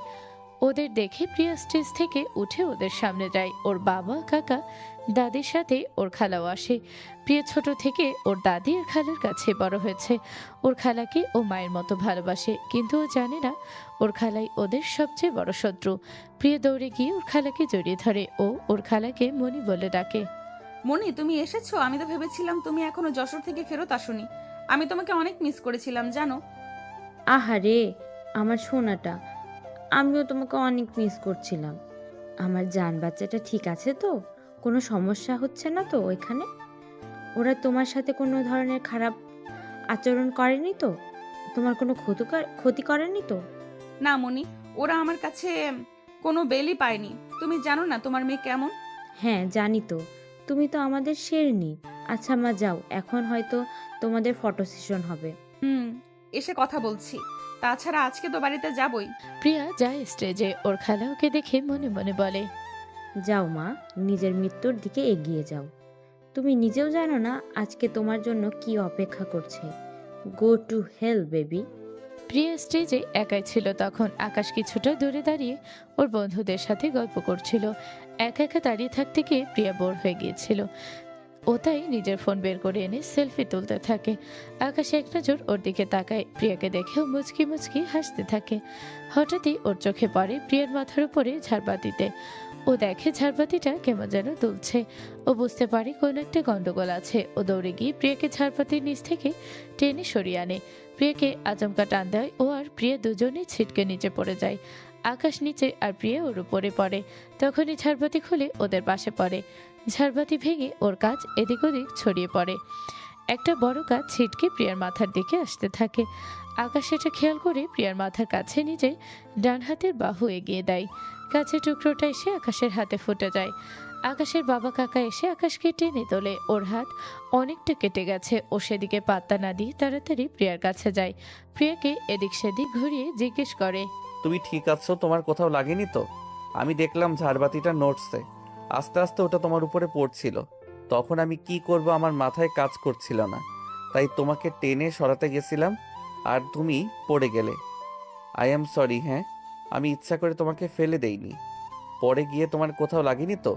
ওদের দেখে প্রিয়া স্টেজ থেকে উঠে ওদের সামনে যায়। ওর বাবা, কাকা, দাদির সাথে ওর খালাও আসে। প্রিয়া ছোট থেকে ওর দাদি আর খালার কাছে বড় হয়েছে। ওর খালাকে ও মায়ের মতো ভালোবাসে, কিন্তু ও জানে না ওর খালাই ওদের সবচেয়ে বড় শত্রু। প্রিয়া দৌড়ে গিয়ে ওর খালাকে জড়িয়ে ধরে। ও ওর খালাকে মনি বলে ডাকে। মনি, তুমি এসেছো? আমি তো ভেবেছিলাম তুমি এখনো যশোর থেকে ফেরত আসোনি। আমি তোমাকে অনেক মিস করেছিলাম জানো। আহারে, আমার সোনাটা, আমিও তোমাকে অনেক মিস করছিলাম। আমার জান বাচ্চাটা ঠিক আছে তো? কোনো সমস্যা হচ্ছে না তো ওইখানে? ওরা তোমার সাথে কোনো ধরনের খারাপ আচরণ করেনি তো? তোমার কোনো ক্ষতি করেনি তো? না মনি, ওরা আমার কাছে কোনো বেলই পায়নি। তুমি জানো না তোমার মেয়ে কেমন। হ্যাঁ জানি তো, তুমি তো আমাদের শেরনি। আচ্ছা মা, যাও, এখন হয়তো তোমাদের ফটো সেশন হবে। এসে কথা বলছি। তাছাড়া আজকে তো বাড়িতে যাবই। প্রিয়া যায় স্টেজে। ওর খালা ওকে দেখে মনে মনে বলে, যাও মা, নিজের মৃত্যুর দিকে এগিয়ে যাও। তুমি নিজেও জানো না আজকে তোমার জন্য কি অপেক্ষা করছে। Go to hell baby. প্রিয়া স্টেজে একাই ছিল তখন। আকাশ কিছুটা দূরে দাঁড়িয়ে ওর বন্ধুদের সাথে গল্প করছিল। একা একা দাঁড়িয়ে থাকতে গিয়ে প্রিয়া বোর হয়ে গিয়েছিল। ও তাই নিজের ফোন বের করে এনে সেলফি তুলতে থাকে। আকাশ এক নজর ওর দিকে তাকায়। প্রিয়াকে দেখেও মুচকি মুচকি হাসতে থাকে। হঠাৎই ওর চোখে পড়ে প্রিয়ার মাথার উপরে ঝাড়বাতিতে। ও দেখে ঝাড়বাতিটা কেমন যেন দুলছে। ও বুঝতে পারে কোনো একটা গন্ডগোল আছে। ও দৌড়ে গিয়ে প্রিয়াকে ঝাড়বাতির নিচ থেকে টেনে সরিয়ে আনে। প্রিয়াকে আচমকা টান দেয়। ও আর প্রিয়া দুজনেই ছিটকে নিচে পড়ে যায়। আকাশ নিচে আর প্রিয়া ওর উপরে পড়ে। তখনই ঝাড়বাতি খুলে ওদের পাশে পড়ে। ঝাড়বাতি ভেঙে ওর কাজ এদিক ওদিক ছড়িয়ে পড়ে। একটা বড় কাজ ছিটকে প্রিয়ার মাথার দিকে আসতে থাকে। আকাশ সেটা খেয়াল করে প্রিয়ার মাথার কাছে নিজের ডান হাতের বাহু এগিয়ে দেয়। কাছের টুকরোটা এসে আকাশের হাতে ফুটে যায়। আকাশের বাবা কাকা এসে আকাশকে টেনে তোলে। ওর হাত অনেকটা কেটে গেছে। ও সেদিকে পাত্তা না দিয়ে তাড়াতাড়ি প্রিয়ার কাছে যায়। প্রিয়াকে এদিক সেদিক ঘুরিয়ে জিজ্ঞেস করে, তুমি ঠিক আছো? তোমার কোথাও লাগেনি তো? আমি দেখলাম ঝাড়বাতিটা নড়ছে, আস্তে আস্তে ওটা তোমার উপরে পড়ছিল। তখন আমি কি করব আমার মাথায় কাজ করছিল না, তাই তোমাকে টেনে সরাতে গেছিলাম আর তুমি পড়ে গেলে। I am sorry. হ্যাঁ, আমি ইচ্ছা করে তোমাকে ফেলে দেইনি। পরে গিয়ে তোমার কোথাও লাগেনি তো?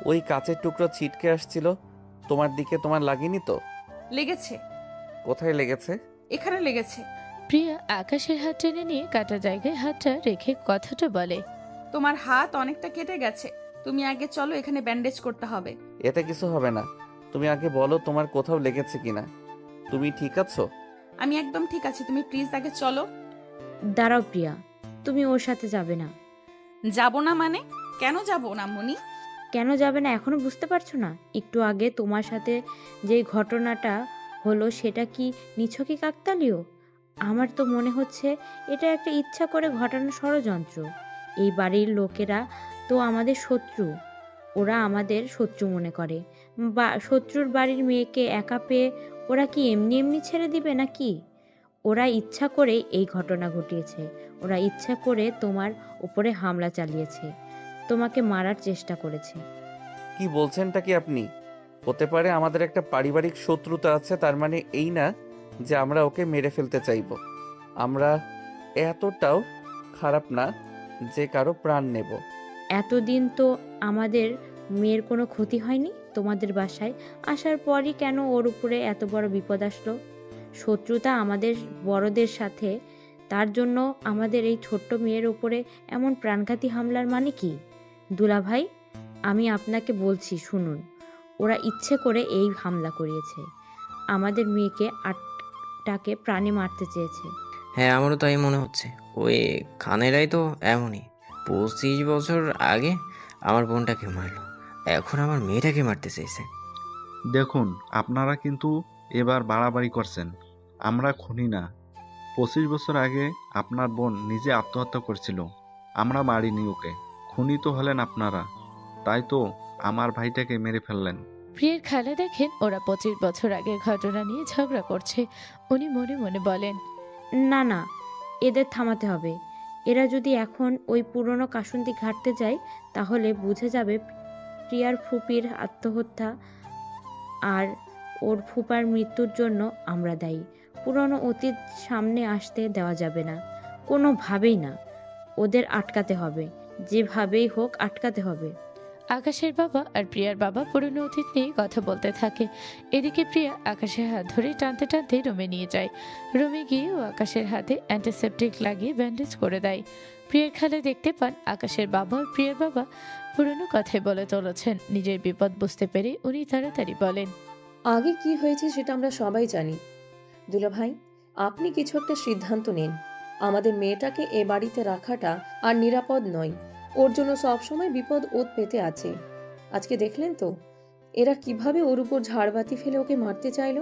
ওই কাচের টুকরো ছিটকে আসছিল তোমার দিকে, তোমার লাগেনি তো? লেগেছে। কোথায় লেগেছে? এখানে লেগেছে। প্রিয়া আকাশের হাত টেনে নিয়ে কাটা জায়গায় হাতটা রেখে কথাটা বলে, তোমার হাত অনেকটা কেটে গেছে। তুমি আগে চলো, এখানে ব্যান্ডেজ করতে হবে। এতে কিছু হবে না, তুমি আগে বলো তোমার কোথাও লেগেছে কিনা। তুমি ঠিক আছো? আমি একদম ঠিক আছি, তুমি প্লিজ আগে চলো। দাঁড়াও প্রিয়া, তুমি ওর সাথে যাবে না। যাব না মানে? কেন যাব না মনি? কেন যাবে না এখনো বুঝতে পারছো না? একটু আগে তোমার সাথে যে ঘটনাটা হলো সেটা কি নিছকই কাকতালীয়? আমার তো মনে হচ্ছে এটা একটা ইচ্ছা করে ঘটানো ষড়যন্ত্র। এই বাড়ির লোকেরা তো আমাদের শত্রু। ওরা আমাদের শত্রু মনে করে। বা শত্রুর বাড়ির মেয়েকে একা পেয়ে ওরা কি এমনি এমনি ছেড়ে দিবে নাকি? ওরা ইচ্ছা করে এই ঘটনা ঘটিয়েছে। ওরা ইচ্ছা করে তোমার উপরে হামলা চালিয়েছে, তোমাকে মারার চেষ্টা করেছে। কি বলছেনটা কি আপনি? হতে পারে আমাদের একটা পারিবারিক শত্রুতা আছে, তার মানে এই না যে আমরা ওকে মেরে ফেলতে চাইবো। আমরা এতটাও খারাপ না যে কারো প্রাণ নেব। এতদিন তো আমাদের মেয়ের কোনো ক্ষতি হয়নি, তোমাদের বাসায় আসার পরই কেন ওর উপরে এত বড় বিপদ আসলো? শত্রুতা আমাদের বড়দের সাথে, তার জন্য আমাদের এই ছোট্ট মেয়ের উপরে এমন প্রাণঘাতী হামলার মানে কি? দুলাভাই, আমি আপনাকে বলছি শুনুন, ওরা ইচ্ছে করে এই হামলা করিয়েছে, আমাদের মেয়েকে আটটাকে প্রাণে মারতে চেয়েছে। হ্যাঁ, আমারও তাই মনে হচ্ছে। ওই খানেরাই তো এমনই। 25 বছর আগে আমার বোনটাকে মারলো, এখন আমার মেয়েটাকে মারতে চাইছে। দেখুন, আপনারা কিন্তু এবার বাড়াবাড়ি করছেন। আমরা খুনি না। 25 বছর আগে আপনার বোন নিজে আত্মহত্যা করেছিল, আমরা মারিনি ওকে। খুনি তো হলেন আপনারা, তাই তো আমার ভাইটাকে মেরে ফেললেন। প্রিয়ের খালা দেখেন ওরা 25 বছর আগের ঘটনা নিয়ে ঝগড়া করছে। উনি মনে মনে বলেন, না না, এদের থামাতে হবে। এরা যদি এখন ওই পুরনো কাসুন্দি ঘাটতে যায় তাহলে বুঝে যাবে প্রিয়ার ফুপির আত্মহত্যা আর ওর ফুপার মৃত্যুর জন্য আমরা দায়ী। পুরনো অতীত সামনে আসতে দেওয়া যাবে না, কোনোভাবেই না। ওদের আটকাতে হবে, যেভাবেই হোক আটকাতে হবে। আকাশের বাবা আর প্রিয়ার বাবা পুরনো অতীত নিয়ে কথা বলতে থাকে। এদিকে প্রিয়া আকাশের হাত ধরে টানতে টানতে রুমে নিয়ে যায়। রুমে গিয়ে ও আকাশের হাতে অ্যান্টিসেপটিক লাগিয়ে ব্যান্ডেজ করে দেয়। প্রিয়ার খালা দেখতে পান আকাশের বাবা আর প্রিয়ার বাবা পুরনো কথাই বলে চলেছেন। নিজের বিপদ বুঝতে পেরে উনি তাড়াতাড়ি বলেন, আগে কি হয়েছে সেটা আমরা সবাই জানি। দুলাভাই, আপনি কিছু একটা সিদ্ধান্ত নিন। আমাদের মেয়েটাকে এ বাড়িতে রাখাটা আর নিরাপদ নয়। ওর জন্য সবসময় বিপদ ওত পেতে আছে। আজকে দেখলেন তো এরা কিভাবে ওর উপর ঝাড়বাতি ফেলে ওকে মারতে চাইলো।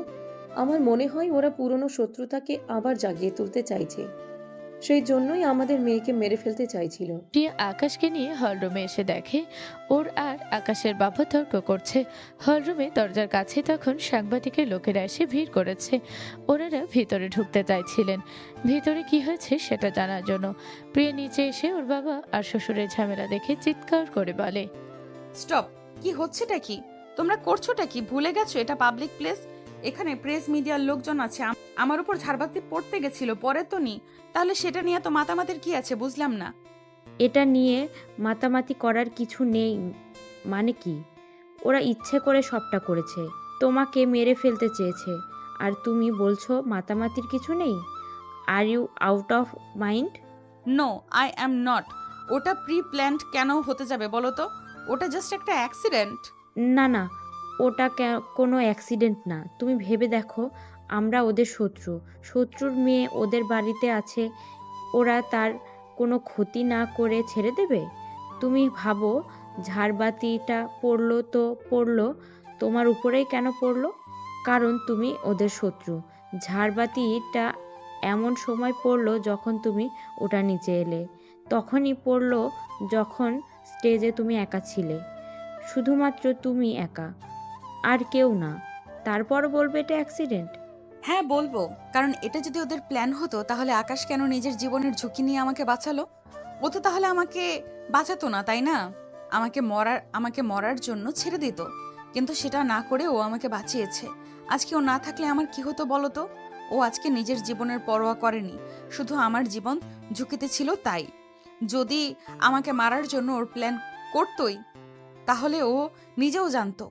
আমার মনে হয় ওরা পুরনো শত্রুতাকে আবার জাগিয়ে তুলতে চাইছে, সেই জন্যই আমাদের মেয়েকে মেরে ফেলতে চাইছিল। প্রিয়া আকাশকে নিয়ে হলরুমে এসে দেখে ওর আর আকাশের বাবা তর্ক করছে। হলরুমে দরজার কাছে তখন সাংবাদিকের লোকেরা এসে ভিড় করেছে। ওনারা ভিতরে ঢুকতে চাইছিলেন ভিতরে কি হয়েছে সেটা জানার জন্য। প্রিয়া নিচে এসে ওর বাবা আর শ্বশুরের ঝামেলা দেখে চিৎকার করে বলে, স্টপ! কি হচ্ছেটা কি? তোমরা করছোটা কি? ভুলে গেছো এটা পাবলিক প্লেস। এখানে প্রেস মিডিয়ার লোকজন আছে। আমার উপর ঝাড়বাতি পড়তে গেছিল, পরে তো নি। তাহলে সেটা নিয়ে তো মাতামাতির কি আছে? বুঝলাম না। এটা নিয়ে মাতামাতি করার কিছু নেই। মানে কি? ওরা ইচ্ছে করে সবটা করেছে, তোমাকে মেরে ফেলতে চেয়েছে, আর তুমি বলছো মাতামাতির কিছু নেই? Are you out of mind? No, I am not. ওটা প্রি প্ল্যান্ড কেন হতে যাবে বলো তো? ওটা জাস্ট একটা অ্যাক্সিডেন্ট। না না, ওটা কোনো অ্যাক্সিডেন্ট না। তুমি ভেবে দেখো, আমরা ওদের শত্রুর মেয়ে ওদের বাড়িতে আছে, ওরা তার কোনো ক্ষতি না করে ছেড়ে দেবে? তুমি ভাবো, ঝাড়বাতিটা পড়লো তো পড়লো, তোমার উপরেই কেন পড়লো? কারণ তুমি ওদের শত্রু। ঝাড়বাতিটা এমন সময় পড়লো যখন তুমি ওটা নিচে এলে, তখনই পড়লো যখন স্টেজে তুমি একা ছিলে, শুধুমাত্র তুমি একা, আর কেউ না। তারপর বলবে এটা অ্যাক্সিডেন্ট? হ্যাঁ বলবো, কারণ এটা যদি ওদের প্ল্যান হতো তাহলে আকাশ কেন নিজের জীবনের ঝুঁকি নিয়ে আমাকে বাঁচালো? ও তো তাহলে আমাকে বাঁচাতো না, তাই না? আমাকে মরার জন্য ছেড়ে দিত, কিন্তু সেটা না করে ও আমাকে বাঁচিয়েছে। আজকে ও না থাকলে আমার কি হতো বলো তো? ও আজকে নিজের জীবনের পরোয়া করেনি, শুধু আমার জীবন ঝুঁকিতে ছিল তাই। যদি আমাকে মারার জন্য ওর প্ল্যান করতোই তাহলে ও নিজেও জানতো।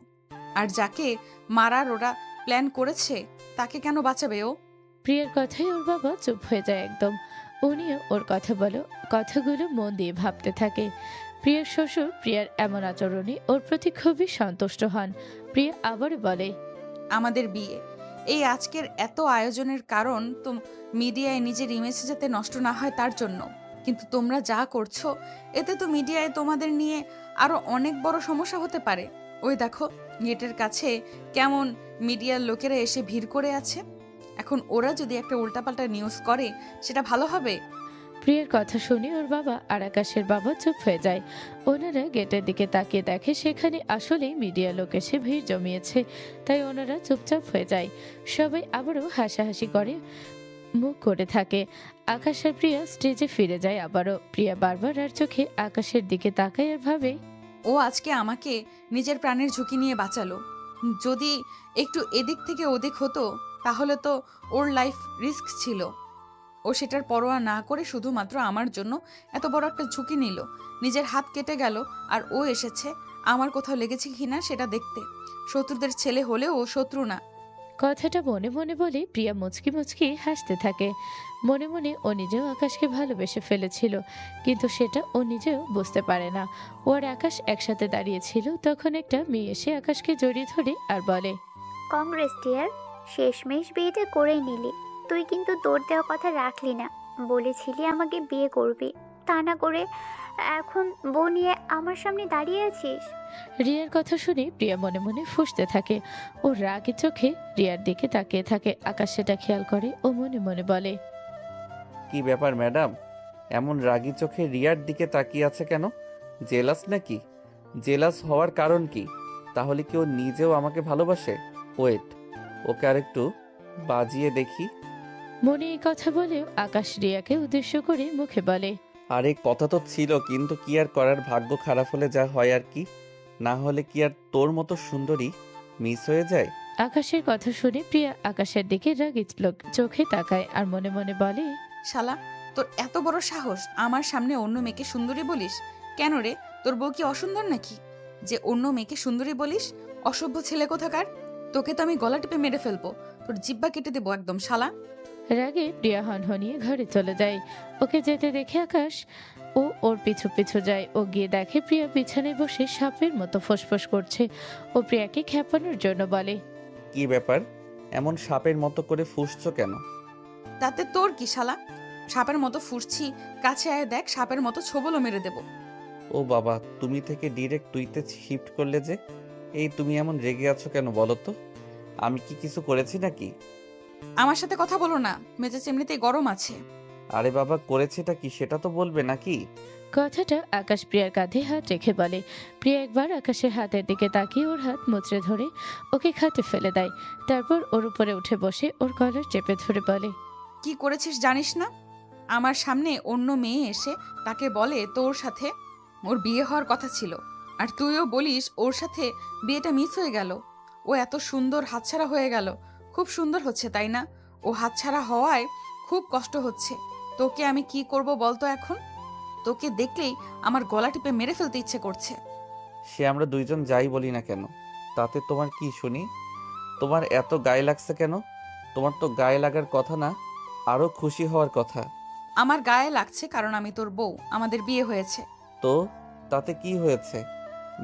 আর যাকে মারার ওরা প্ল্যান করেছে তাকে কেন বাঁচাবে ও? প্রিয়ার কথায় ওর বাবা চুপ হয়ে যায় একদম। উনিও ওর কথাগুলো মন দিয়ে ভাবতে থাকে। প্রিয়ার শ্বশুর প্রিয়ার এমন আচরণে ওর প্রতি খুবই সন্তুষ্ট হন। প্রিয়া আবারও বলে, আমাদের বিয়ে, এই আজকের এত আয়োজনের কারণ তো মিডিয়ায় নিজের ইমেজ যাতে নষ্ট না হয় তার জন্য। কিন্তু তোমরা যা করছো এতে তো মিডিয়ায় তোমাদের নিয়ে আরো অনেক বড় সমস্যা হতে পারে। ওই দেখো, গেটের কাছে কেমন মিডিয়ার লোকেরা এসে ভিড় করে আছে। এখন ওরা যদি একটা উল্টাপাল্টা নিউজ করে সেটা ভালো হবে? প্রিয়ার কথা শুনে ওর বাবা আর আকাশের বাবা চুপ হয়ে যায়। ওনারা গেটের দিকে তাকিয়ে দেখে সেখানে আসলেই মিডিয়া লোক এসে ভিড় জমিয়েছে, তাই ওনারা চুপচাপ হয়ে যায়। সবাই আবারও হাসাহাসি করে মুখ করে থাকে। আকাশ আর প্রিয়া স্টেজে ফিরে যায় আবারও। প্রিয়া বারবার আর চোখে আকাশের দিকে তাকায় আর ভাবে, ও আজকে আমাকে নিজের প্রাণের ঝুঁকি নিয়ে বাঁচালো। যদি একটু এদিক থেকে ওদিক হতো তাহলে তো ওর লাইফ রিস্ক ছিল। ও সেটার পরোয়া না করে শুধুমাত্র আমার জন্য এত বড় একটা ঝুঁকি নিল। নিজের হাত কেটে গেল আর ও এসেছে আমার কোথাও লেগেছে কিনা সেটা দেখতে। শত্রুদের ছেলে হলেও ও শত্রু না। কথাটা মনে মনে বলে প্রিয়া মুচকি মুচকি হাসতে থাকে। মনে মনে ও নিজেও আকাশকে ভালোবেসে ফেলেছিল, কিন্তু সেটা ও নিজেও বুঝতে পারে না। ও আর আকাশ একসাথে দাঁড়িয়েছিল, তখন একটা মেয়ে এসে আকাশকে জড়িয়ে ধরে আর বলে, কংগ্রেস ডিয়ার, শেষমেশ বিয়েটা করেই নিলি। তুই কিন্তু তোর দেওয়া কথা রাখলি না। বলেছিলি আমাকে বিয়ে করবি, তা না করে এখন বউ নিয়ে আমার সামনে দাঁড়িয়ে আছিস। রিয়ার কথা শুনে প্রিয়া মনে মনে ফুঁসতে থাকে। ও রাগে চোখে রিয়ার দিকে তাকিয়ে থাকে। আকাশ সেটা খেয়াল করে ও মনে মনে বলে, কি ব্যাপার ম্যাডাম, এমন রাগী চোখে রিয়ার দিকে তাকিয়ে আছে কেন? জেলাস নাকি? জেলাস হওয়ার কারণ কি? তাহলে কি ও নিজেও আমাকে ভালোবাসে? ওয়েট, ওকে আরেকটু বাজিয়ে দেখি। মনে এই কথা বলেও আকাশ রিয়াকে উদ্দেশ্য করে মুখে বলে, আরে কথা তো ছিল, কিন্তু কি আর করার, ভাগ্য খারাপ হলে যা হয় আর কি। না হলে কি আর তোর মতো সুন্দরী মিস হয়ে যায়? আকাশের কথা শুনে প্রিয়া আকাশের দিকে রাগী চোখে তাকায় আর মনে মনে বলে, শালা, তোর এত বড় সাহস আমার সামনে অন্য মেয়েকে সুন্দরী বলিস? কেন রে, তোর বউ কি অসুন্দর নাকি যে অন্য মেয়েকে সুন্দরী বলিস? অসভ্য ছেলে কোথাকার! তোকে তো আমি গলা টিপে মেরে ফেলবো, তোর জিব্বা কেটে দেবো একদম শালা। রাগে প্রিয়া হনহনিয়ে ঘরে চলে যায়। ওকে যেতে দেখে আকাশ ও ওর পিছু পিছু যায়। ও গিয়ে দেখে প্রিয়া বিছানায় বসে সাপের মতো ফোঁসফোঁস করছে। ও প্রিয়াকে খেপানোর জন্য বলে, কি ব্যাপার, এমন সাপের মতো করে ফুঁসছো কেন? তাতে তোর কি শালা? সাপের মতো ফুসছি, কাছে আয় দেখ, সাপের মতো ছোবলও মেরে দেবো। ও বাবা, তুমি থেকে ডিরেক্ট তুইতে শিফট করলে যে। এই তুমি এমন রেগে আছো কেন বলো তো? আমি কি কিছু করেছি নাকি? আমার সাথে কথা বলো না, মেজাজ এমনিতেই গরম আছে। আরে বাবা, করেছেটা কি সেটা তো বলবে নাকি? কথাটা আকাশ প্রিয়ার কাঁধে হাত রেখে বলে। প্রিয়া একবার আকাশের হাতের দিকে তাকিয়ে ওর হাত মুচড়ে ধরে ওকে খাটে ফেলে দেয়। তারপর ওর উপরে উঠে বসে ওর কলার চেপে ধরে বলে, কি করেছিস জানিস না? আমার সামনে অন্য মেয়ে এসে তাকে বলে তোর সাথে ওর বিয়ে হওয়ার কথা ছিল, আর তুইও বলিস ওর সাথে বিয়েটা মিস হয়ে গেল। ও এত সুন্দর হাতছাড়া হয়ে গেল। খুব সুন্দর হচ্ছে তাই না? ও হাতছাড়া হওয়ায় খুব কষ্ট হচ্ছে। তোকে আমি কি করব বলতো এখন? তোকে দেখলেই আমার গলা টিপে মেরে ফেলতে ইচ্ছে করছে। সে আমরা দুইজন যাই বলি না কেন, তাতে তোমার কি শুনি? তোমার এত গায়ে লাগছে কেন? তোমার তো গায়ে লাগার কথা না, আরো খুশি হওয়ার কথা। আমার গায়ে লাগছে কারণ আমি তোর বউ, আমাদের বিয়ে হয়েছে। তো তাতে কি হয়েছে?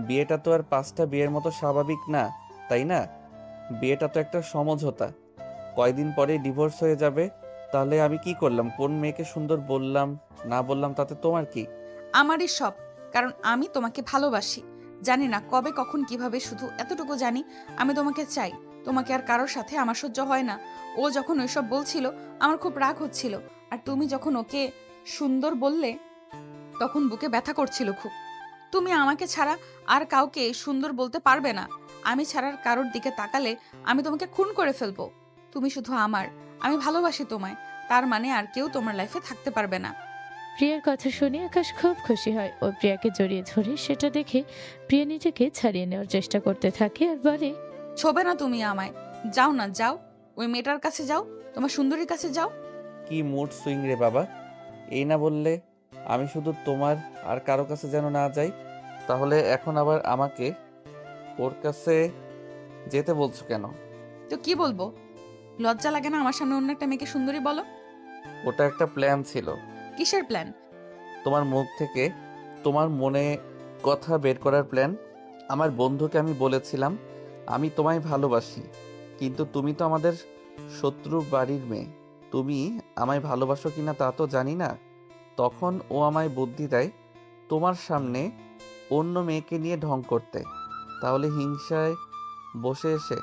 বিয়েটা তো আর 5টা বিয়ের মতো স্বাভাবিক না, তাই না? বিয়েটা তো একটা সমঝোতা। কয়দিন পরে ডিভোর্স হয়ে যাবে। তাহলে আমি কি করলাম? কোন মেয়েকে সুন্দর বললাম না বললাম তাতে তোমার কি? আমারই সব, কারণ আমি তোমাকে ভালোবাসি। জানি না কবে কখন কিভাবে, শুধু এতটুকু জানি আমি তোমাকে চাই। তোমাকে আর কারোর সাথে আমার সহ্য হয় না। ও যখন ওইসব বলছিল আমার খুব রাগ হচ্ছিল, আর তুমি যখন ওকে সুন্দর বললে তখন বুকে ব্যথা করছিল খুব। তুমি আমাকে ছাড়া আর কাউকে সুন্দর বলতে পারবে না। আমি ছাড়ার কারোর দিকে তাকালে আমি তোমাকে খুন করে ফেলবো। তুমি শুধু আমার, আমি ভালোবাসি তোমায়, তার মানে আর কেউ তোমার লাইফে থাকতে পারবে না। প্রিয়ার কথা শুনে আকাশ খুব খুশি হয়। ও প্রিয়াকে জড়িয়ে ধরে সেটা দেখে প্রিয়া নিজেকে ছাড়িয়ে নেওয়ার চেষ্টা করতে থাকে আর বলে, ছোবে না তুমি আমায়। যাও না, যাও, ওই মেয়েটার কাছে যাও, তোমার সুন্দরীর কাছে যাও। কি মুড সুইং রে বাবা! এই না বললে আমি শুধু তোমার, আর কারো কাছে যেন না যাই। তাহলে এখন আবার আমাকে ওর কাছে যেতে বলছো কেন? তো কি বলবো? লজ্জা লাগে না আমার সামনে অন্য একটা মেয়েকে সুন্দরী বলো? ওটা একটা প্ল্যান ছিল। কিসের প্ল্যান? তোমার মুখ থেকে তোমার মনে কথা বের করার প্ল্যান। আমার বন্ধুকে আমি বলেছিলাম আমি তোমায় ভালোবাসি, কিন্তু তুমি তো আমাদের শত্রু বাড়ির মেয়ে। তুমি আমায় ভালোবাসো কিনা তা তো জানি না। তখন ও আমায় বুদ্ধি দেয় তোমার সামনে অন্য মেয়েকে নিয়ে ঢং করতে। তাহলে হিংসায় বসে এসে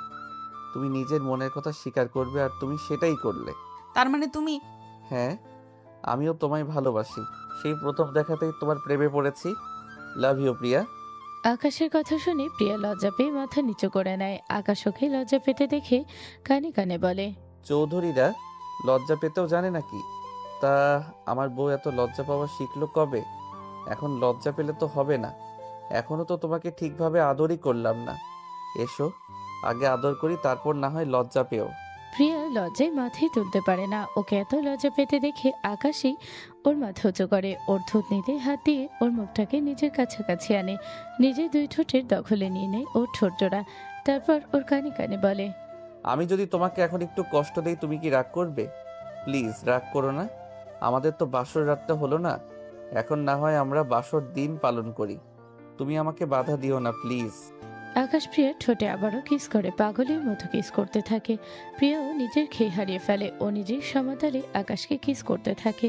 তুমি নিজের মনের কথা স্বীকার করবে, আর তুমি সেটাই করলে। তার মানে তুমি... হ্যাঁ, আমিও তোমায় ভালোবাসি। সেই প্রথম দেখাতেই তোমার প্রেমে পড়েছি। লাভ ইউ প্রিয়া। আকাশের কথা শুনে প্রিয়া লজ্জা পেয়ে মাথা নিচু করে নেয়। আকাশ ওকে লজ্জা পেতে দেখে কানে কানে বলে, চৌধুরীরা লজ্জা পেতেও জানে নাকি? তা আমার বউ এত লজ্জা পাওয়া শিখলো কবে? এখন লজ্জা পেলে তো হবে না। এখনো তো তোমাকে ঠিকভাবে আদরই করলাম না। এসো আগে আদর করি, তারপর না হয় লজ্জা পেও। প্রিয়া লজ্জায় মাথায় তুলতে পারে না। ওকে এত লজ্জা পেতে দেখে আকাশই ওর মাথা উঁচু করে। ওর থুতনিতে হাত দিয়ে ওর মুখটাকে নিজের কাছাকাছি আনে, নিজের দুই ঠোঁটের দখলে নিয়ে নেয় ওর ঠোঁট জোড়া। তারপর ওর কানে কানে বলে, আমি যদি তোমাকে এখন একটু কষ্ট দেই তুমি কি রাগ করবে? প্লিজ রাগ করো না। আমাদের তো বাসর রাতটা হলো না, এখন না হয় আমরা বাসর দিন পালন করি। তুমি আমাকে বাধা দিও না প্লিজ। আকাশ প্রিয়ার ঠোঁটে আবারও কিস করে, পাগলের মতো কিস করতে থাকে। প্রিয়াও নিজের খেয়ে হারিয়ে ফেলে। ও নিজের সমাতালে আকাশকে কিস করতে থাকে।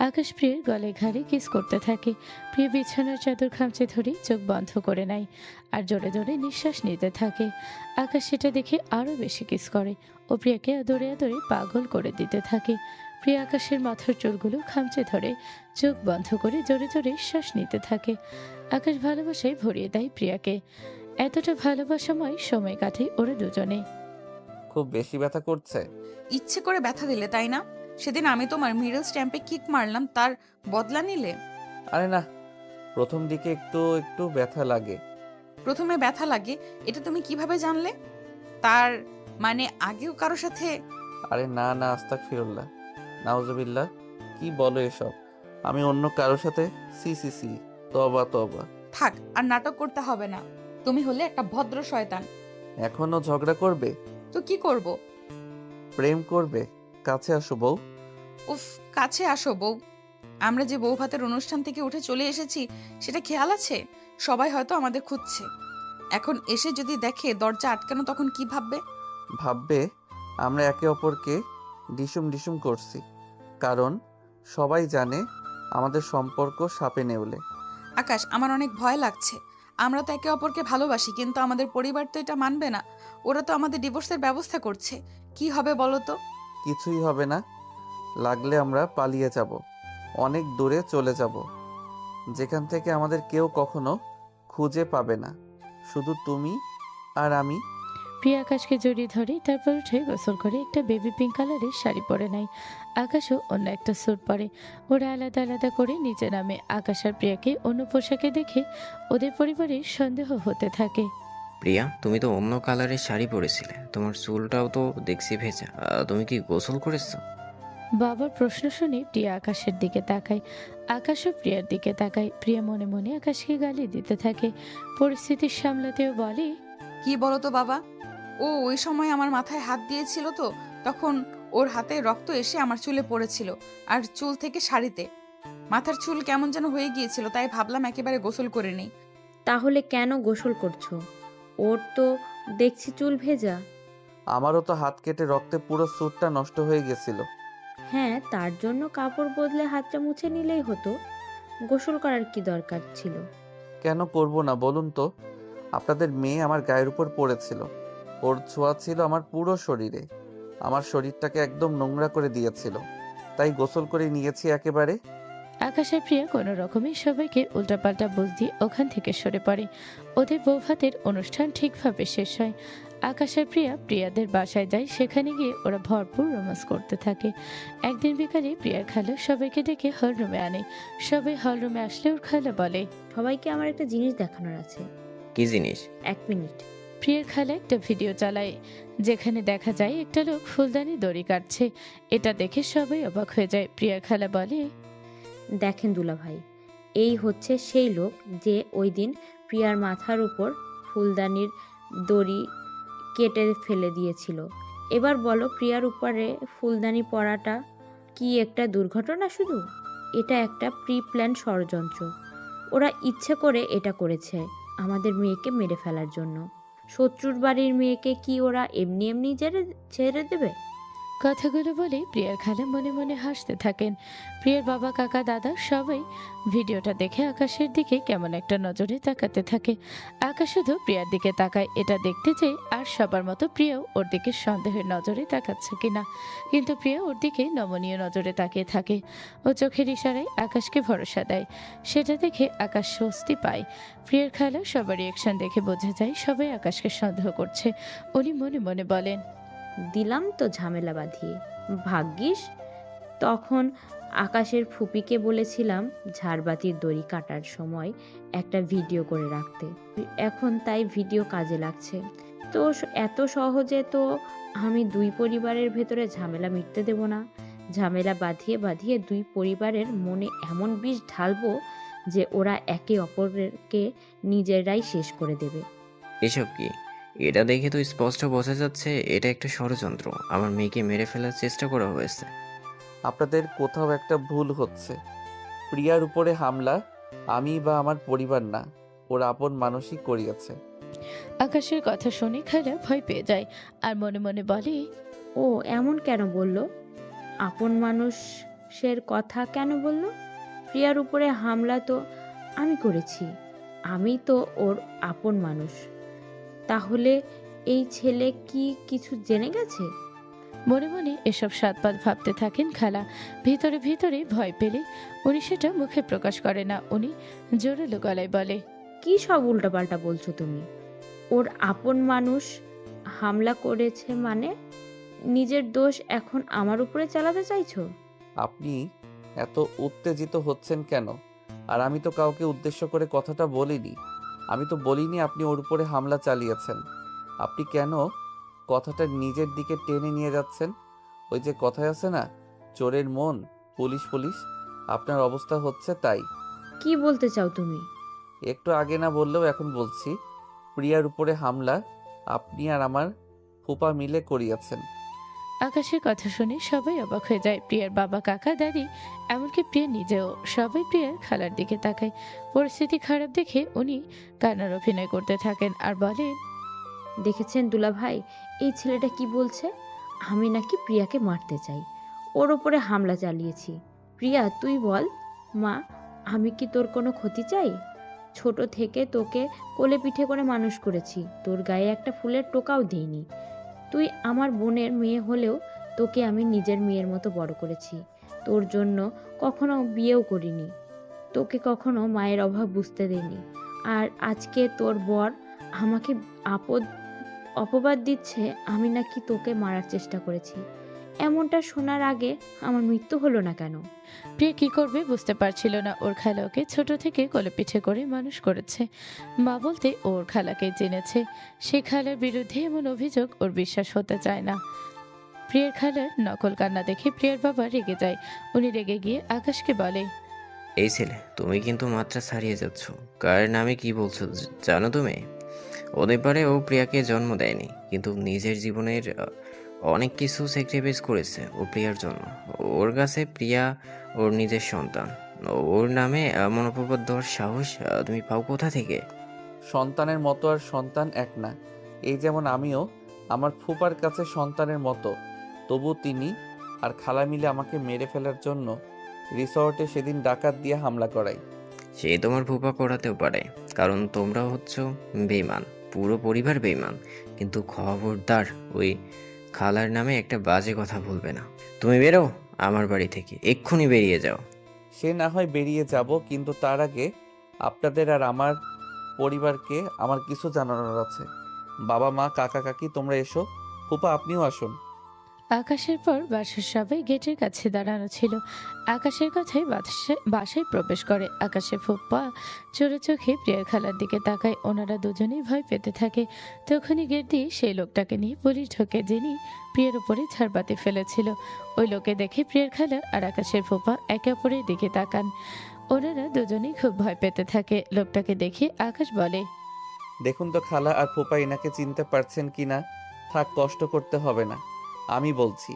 আকাশ প্রিয়ার গলে ঘাড়ে কিস করতে থাকে। প্রিয় বিছানার চাদর খামচে ধরে চোখ বন্ধ করে নেয় আর জোরে জোরে নিঃশ্বাস নিতে থাকে। আকাশ সেটা দেখে আরও বেশি কিস করে। ও প্রিয়াকে আদরে আদরে পাগল করে দিতে থাকে। প্রিয়া আকাশের মাথার চুলগুলো খামচে ধরে চোখ বন্ধ করে জোরে জোরে শ্বাস নিতে থাকে। আকাশ ভালোবাসায় ভরিয়ে দেয় প্রিয়াকে। এতটা ভালোবাসাময় সময় কাটে ওরা দুজনে। খুব বেশি ব্যথা করছে? ইচ্ছে করে ব্যথা দিলে তাই না? সেদিন আমি তোমার মিডল স্ট্যাম্পে কিক মারলাম, তার বদলা নিলে? আরে না, প্রথম দিকে একটু একটু ব্যথা লাগে। প্রথমে ব্যথা লাগে এটা তুমি কিভাবে জানলে? তার মানে আগেও কারো সাথে? আরে না না, আস্তাগফিরুল্লাহ, নাউজুবিল্লাহ, কি বলো এসব? আমি অন্য কারোর সাথে? সি সি সি, তওবা তওবা। থাক, আর নাটক করতে হবে না। তুমি হলে একটা ভদ্র শয়তান। এখনো ঝগড়া করবে? তো কি করব? প্রেম করবে? কাছে আসো বউ। উফ, কাছে আসো বউ। আমরা যে বউ ভাতের অনুষ্ঠান থেকে উঠে চলে এসেছি সেটা খেয়াল আছে? সবাই হয়তো আমাদের খুঁজছে। এখন এসে যদি দেখে দরজা আটকানো, তখন কি ভাববে? ভাববে আমরা একে অপরকে ডিসুম ডিসুম করছি, কারণ সবাই জানে আমাদের সম্পর্ক সাপে নেউলে। আকাশ, আমার অনেক ভয় লাগছে। আমরা তো একে অপরকে ভালোবাসি, কিন্তু আমাদের পরিবার তো এটা মানবে না। ওরা তো আমাদের ডিভোর্সের ব্যবস্থা করছে। কি হবে বলো তো? কিছুই হবে না, লাগলে আমরা পালিয়ে যাব, অনেক দূরে চলে যাব, যেখান থেকে আমাদের কেউ কখনো খুঁজে পাবে না, শুধু তুমি আর আমি। প্রিয়া আকাশকে জড়িয়ে ধরে, তারপর উঠে গোসল করে একটা বেবি পিঙ্ক কালারের শাড়ি পরে নেয়। আকাশও অন্য একটা স্যুট পরে। ওরা আলাদা আলাদা করে নিচে নামে। আকাশ আর প্রিয়াকে অন্য পোশাকে দেখে ওদের পরিবারের সন্দেহ হতে থাকে। প্রিয়া, তুমি তো অন্য কালারের শাড়ি পরেছিলে, তোমার চুলটাও তো দেখছি ভেজা। তুমি কি গোসল করেছো? বাবার প্রশ্ন শুনে প্রিয়া আকাশের দিকে তাকায়। আকাশও প্রিয়ার দিকে তাকায়। প্রিয়া মনে মনে আকাশকে গালি দিতে থাকে। পরিস্থিতি সামলাতেও বলে, কি বলো তো বাবা? ও ওই সময় আমার মাথায় হাত দিয়েছিল, তো তখন ওর হাতে রক্ত এসে আমার চুলে পড়েছিল, আর চুল থেকে শাড়িতে। মাথার চুল কেমন যেন হয়ে গিয়েছিল, তাই ভাবলাম একেবারে গোসল করে নেই। তাহলে কেন গোসল করছো? ওর তো দেখছি চুল ভেজা। আমারও তো হাত কেটে রক্তে পুরো স্যুটটা নষ্ট হয়ে গেছিল। হ্যাঁ, তার জন্য কাপড় বদলে হাতটা মুছে নিলেই হতো। গোসল করার কি দরকার ছিল? কেন করব না বলুন তো? আপনাদের মেয়ে আমার গায়ের উপর পড়েছিল, ওর ছোঁয়া ছিল আমার পুরো শরীরে, আমার শরীরটাকে একদম নোংরা করে দিয়েছিল, তাই গোসল করে নিয়েছি একেবারে। আকাশের প্রিয়া কোনো রকমে সবাইকে উল্টাপাল্টা বুঝ দিয়ে ওখান থেকে সরে পড়ে। ওদের বৌভাতের অনুষ্ঠান ঠিকভাবে শেষ হয়। আকাশের প্রিয়া প্রিয়াদের বাসায় যায়। সেখানে গিয়ে ওরা ভরপুর রোমান্স করতে থাকে। একদিন বিকালে প্রিয়ার খালা সবাইকে ডেকে হলরুমে আনে। সবাই হলরুমে আসলে ওর খালা বলে, সবাইকে আমার একটা জিনিস দেখানোর আছে। কি জিনিস? 1 মিনিট। প্রিয়ার খালা একটা ভিডিও চালায়, যেখানে দেখা যায় একটা লোক ফুলদানি দড়ি কাটছে। এটা দেখে সবাই অবাক হয়ে যায়। প্রিয়ার খালা বলে, দেখেন দুলাভাই, এই হচ্ছে সেই লোক যে ওই দিন প্রিয়ার মাথার উপর ফুলদানির দড়ি কেটে ফেলে দিয়েছিল। এবার বলো, প্রিয়ার উপরে ফুলদানি পরাটা কি একটা দুর্ঘটনা শুধু? এটা একটা প্রি প্ল্যান ষড়যন্ত্র। ওরা ইচ্ছে করে এটা করেছে আমাদের মেয়েকে মেরে ফেলার জন্য। শত্রুর বাড়ির মেয়েকে কি ওরা এমনি এমনি ছেড়ে দেবে? কথাগুলো বলে প্রিয়ার খালা মনে মনে হাসতে থাকেন। প্রিয়ার বাবা, কাকা, দাদা সবাই ভিডিওটা দেখে আকাশের দিকে কেমন একটা নজরে তাকাতে থাকে। আকাশ শুধু প্রিয়ার দিকে তাকায়, এটা দেখতে চেয়ে আর সবার মতো প্রিয়াও ওর দিকে সন্দেহের নজরে তাকাচ্ছে কিনা। কিন্তু প্রিয়া ওর দিকে নমনীয় নজরে তাকিয়ে থাকে। ও চোখের ইশারায় আকাশকে ভরসা দেয়। সেটা দেখে আকাশ স্বস্তি পায়। প্রিয়ার খালা সবার রিয়েকশন দেখে বোঝা যায় সবাই আকাশকে সন্দেহ করছে। উনি মনে মনে বলেন, দিলাম তো ঝামেলা বাঁধিয়ে। ভাগ্যিস তখন আকাশের ফুপিকে বলেছিলাম ঝাড়বাতির দড়ি কাটার সময় একটা ভিডিও করে রাখতে। এখন তাই ভিডিও কাজে লাগছে। তো এত সহজে তো আমি দুই পরিবারের ভেতরে ঝামেলা মিটতে দেব না। ঝামেলা বাঁধিয়ে বাঁধিয়ে দুই পরিবারের মনে এমন বিষ ঢালবো যে ওরা একে অপরকে নিজেরাই শেষ করে দেবে। এসব কি? এটা দেখে তো স্পষ্ট বোঝা যাচ্ছে এটা একটা ষড়যন্ত্র। আমার মেয়েকে মেরে ফেলার চেষ্টা করা হয়েছে। আপনাদের কোথাও একটা ভুল হচ্ছে। প্রিয়ার উপরে হামলা আমি বা আমার পরিবার না, ওর আপন মানুষই করিয়েছে। আকাশের কথা শুনে খালা ভয় পেয়ে যায় আর মনে মনে বলে, ও এমন কেন বলল? আপন মানুষের কথা কেন বলল? প্রিয়ার উপরে হামলা তো আমি করেছি, আমি তো ওর আপন মানুষ। তাহলে এই ছেলে কি কিছু জেনে গেছে? মনে মনে এসব সাতপাত ভাবতে থাকেন খালা। ভিতরে ভিতরে ভয় পেলে উনি সেটা মুখে প্রকাশ করে না। উনি জোরালো গলায় বলে, কি সব উল্টাপাল্টা বলছো তুমি? ওর আপন মানুষ হামলা করেছে মানে নিজের দোষ এখন আমার উপরে চালাতে চাইছো? আপনি এত উত্তেজিত হচ্ছেন কেন? আর আমি তো কাউকে উদ্দেশ্য করে কথাটা বলিনি। আমি তো বলিনি আপনি ওর উপরে হামলা চালিয়েছেন। আপনি কেন কথাটা নিজের দিকে টেনে নিয়ে যাচ্ছেন? ওই যে কথায় আছে না, চোরের মন পুলিশ পুলিশ, আপনার অবস্থা হচ্ছে তাই। কি বলতে চাও তুমি? একটু আগে না বললেও এখন বলছি, প্রিয়ার উপরে হামলা আপনি আর আমার ফুপা মিলে করিয়েছেন। আকাশের কথা শুনে সবাই অবাক হয়ে যায়। প্রিয়ার বাবা, কাকা, দাদি, এমনকি প্রিয়া নিজেও। সবাই প্রিয়ার খালার দিকে তাকায়। পরিস্থিতি খারাপ দেখে উনি কান্নার অভিনয় করতে থাকেন আর বলেন, দেখেছেন দুলা ভাই, এই ছেলেটা কি বলছে? আমি নাকি প্রিয়াকে মারতে চাই, ওর ওপরে হামলা চালিয়েছি। প্রিয়া তুই বল, মা আমি কি তোর কোনো ক্ষতি চাই? ছোট থেকে তোকে কোলে পিঠে করে মানুষ করেছি, তোর গায়ে একটা ফুলের টোকাও দিইনি। তুই আমার বোনের মেয়ে হলেও তোকে আমি নিজের মেয়ের মতো বড় করেছি। তোর জন্য কখনো বিয়েও করিনি, তোকে কখনো মায়ের অভাব বুঝতে দেইনি। আর আজকে তোর বর আমাকে অপবাদ দিচ্ছে আমি নাকি তোকে মারার চেষ্টা করেছি। এমনটা শোনার আগে আমার মৃত্যু হলো না কেন? প্রিয়া কি করবে বুঝতে পারছিল না। ওর খালা ওকে ছোট থেকে কোলে পিঠে করে মানুষ করেছে। মা বলতে ওর খালাকে জেনেছে। সে খালার বিরুদ্ধে এমন অভিযোগ ওর বিশ্বাস হতে চায় না। প্রিয়ার খালার নকল কান্না দেখে প্রিয়ার বাবা রেগে যায়। উনি রেগে গিয়ে আকাশকে বলে, এই ছেলে, তুমি কিন্তু মাত্রা ছাড়িয়ে যাচ্ছ। কার নামে কি বলছো জানো তুমি? ওদের পারে ও প্রিয়াকে জন্ম দেয়নি, কিন্তু নিজের জীবনের অনেক কিছু স্যাক্রিফাইস করেছে ও প্রিয়ার জন্য। ওর কাছে প্রিয়া ওর নিজের সন্তান। ওর নামে এমন অপবাদ দেওয়ার সাহস তুমি পাও কোথা থেকে? সন্তানের মতো আর সন্তান এক না। এই যেমন আমিও আমার ফুপার কাছে সন্তানের মতো, তবু তিনি আর খালা মিলে আমাকে মেরে ফেলার জন্য রিসর্টে সেদিন ডাকাত দিয়ে হামলা করায়। সে তোমার ফুপা করাতেও পারে, কারণ তোমরা হচ্ছ বেঈমান, পুরো পরিবার বেঈমান। কিন্তু খবরদার ওই খালার নামে একটা বাজে কথা বলবে না। তুমি বেরো আমার বাড়ি থেকে, এক্ষুনি বেরিয়ে যাও। সে না হয় বেরিয়ে যাব, কিন্তু তার আগে আপনাদের আর আমার পরিবারকে আমার কিছু জানানোর আছে। বাবা, মা, কাকা, কাকি, তোমরা এসো। ফুপা আপনিও আসুন। আকাশের পর বাসার সবাই গেটের কাছে দাঁড়ানো ছিল। আকাশের কথায় বাসায় প্রবেশ করে। আকাশের ফুপ্পা চোরে চোখে প্রিয়ার খালার দিকে তাকায়। ওনারা দুজনেই ভয় পেতে থাকে। তখনই গেট দিয়ে সেই লোকটাকে নিয়ে পুলিশ ঢোকে, যিনি প্রিয়ার উপরে ঝাড়বাতি ফেলেছিল। ওই লোকে দেখে প্রিয়ার খালা আর আকাশের ফুপ্পা একে অপরের দিকে তাকান। ওনারা দুজনেই খুব ভয় পেতে থাকে। লোকটাকে দেখে আকাশ বলে, দেখুন তো খালা আর ফুপা এনাকে চিনতে পারছেন কি না। থাক, কষ্ট করতে হবে না, আমি বলছি।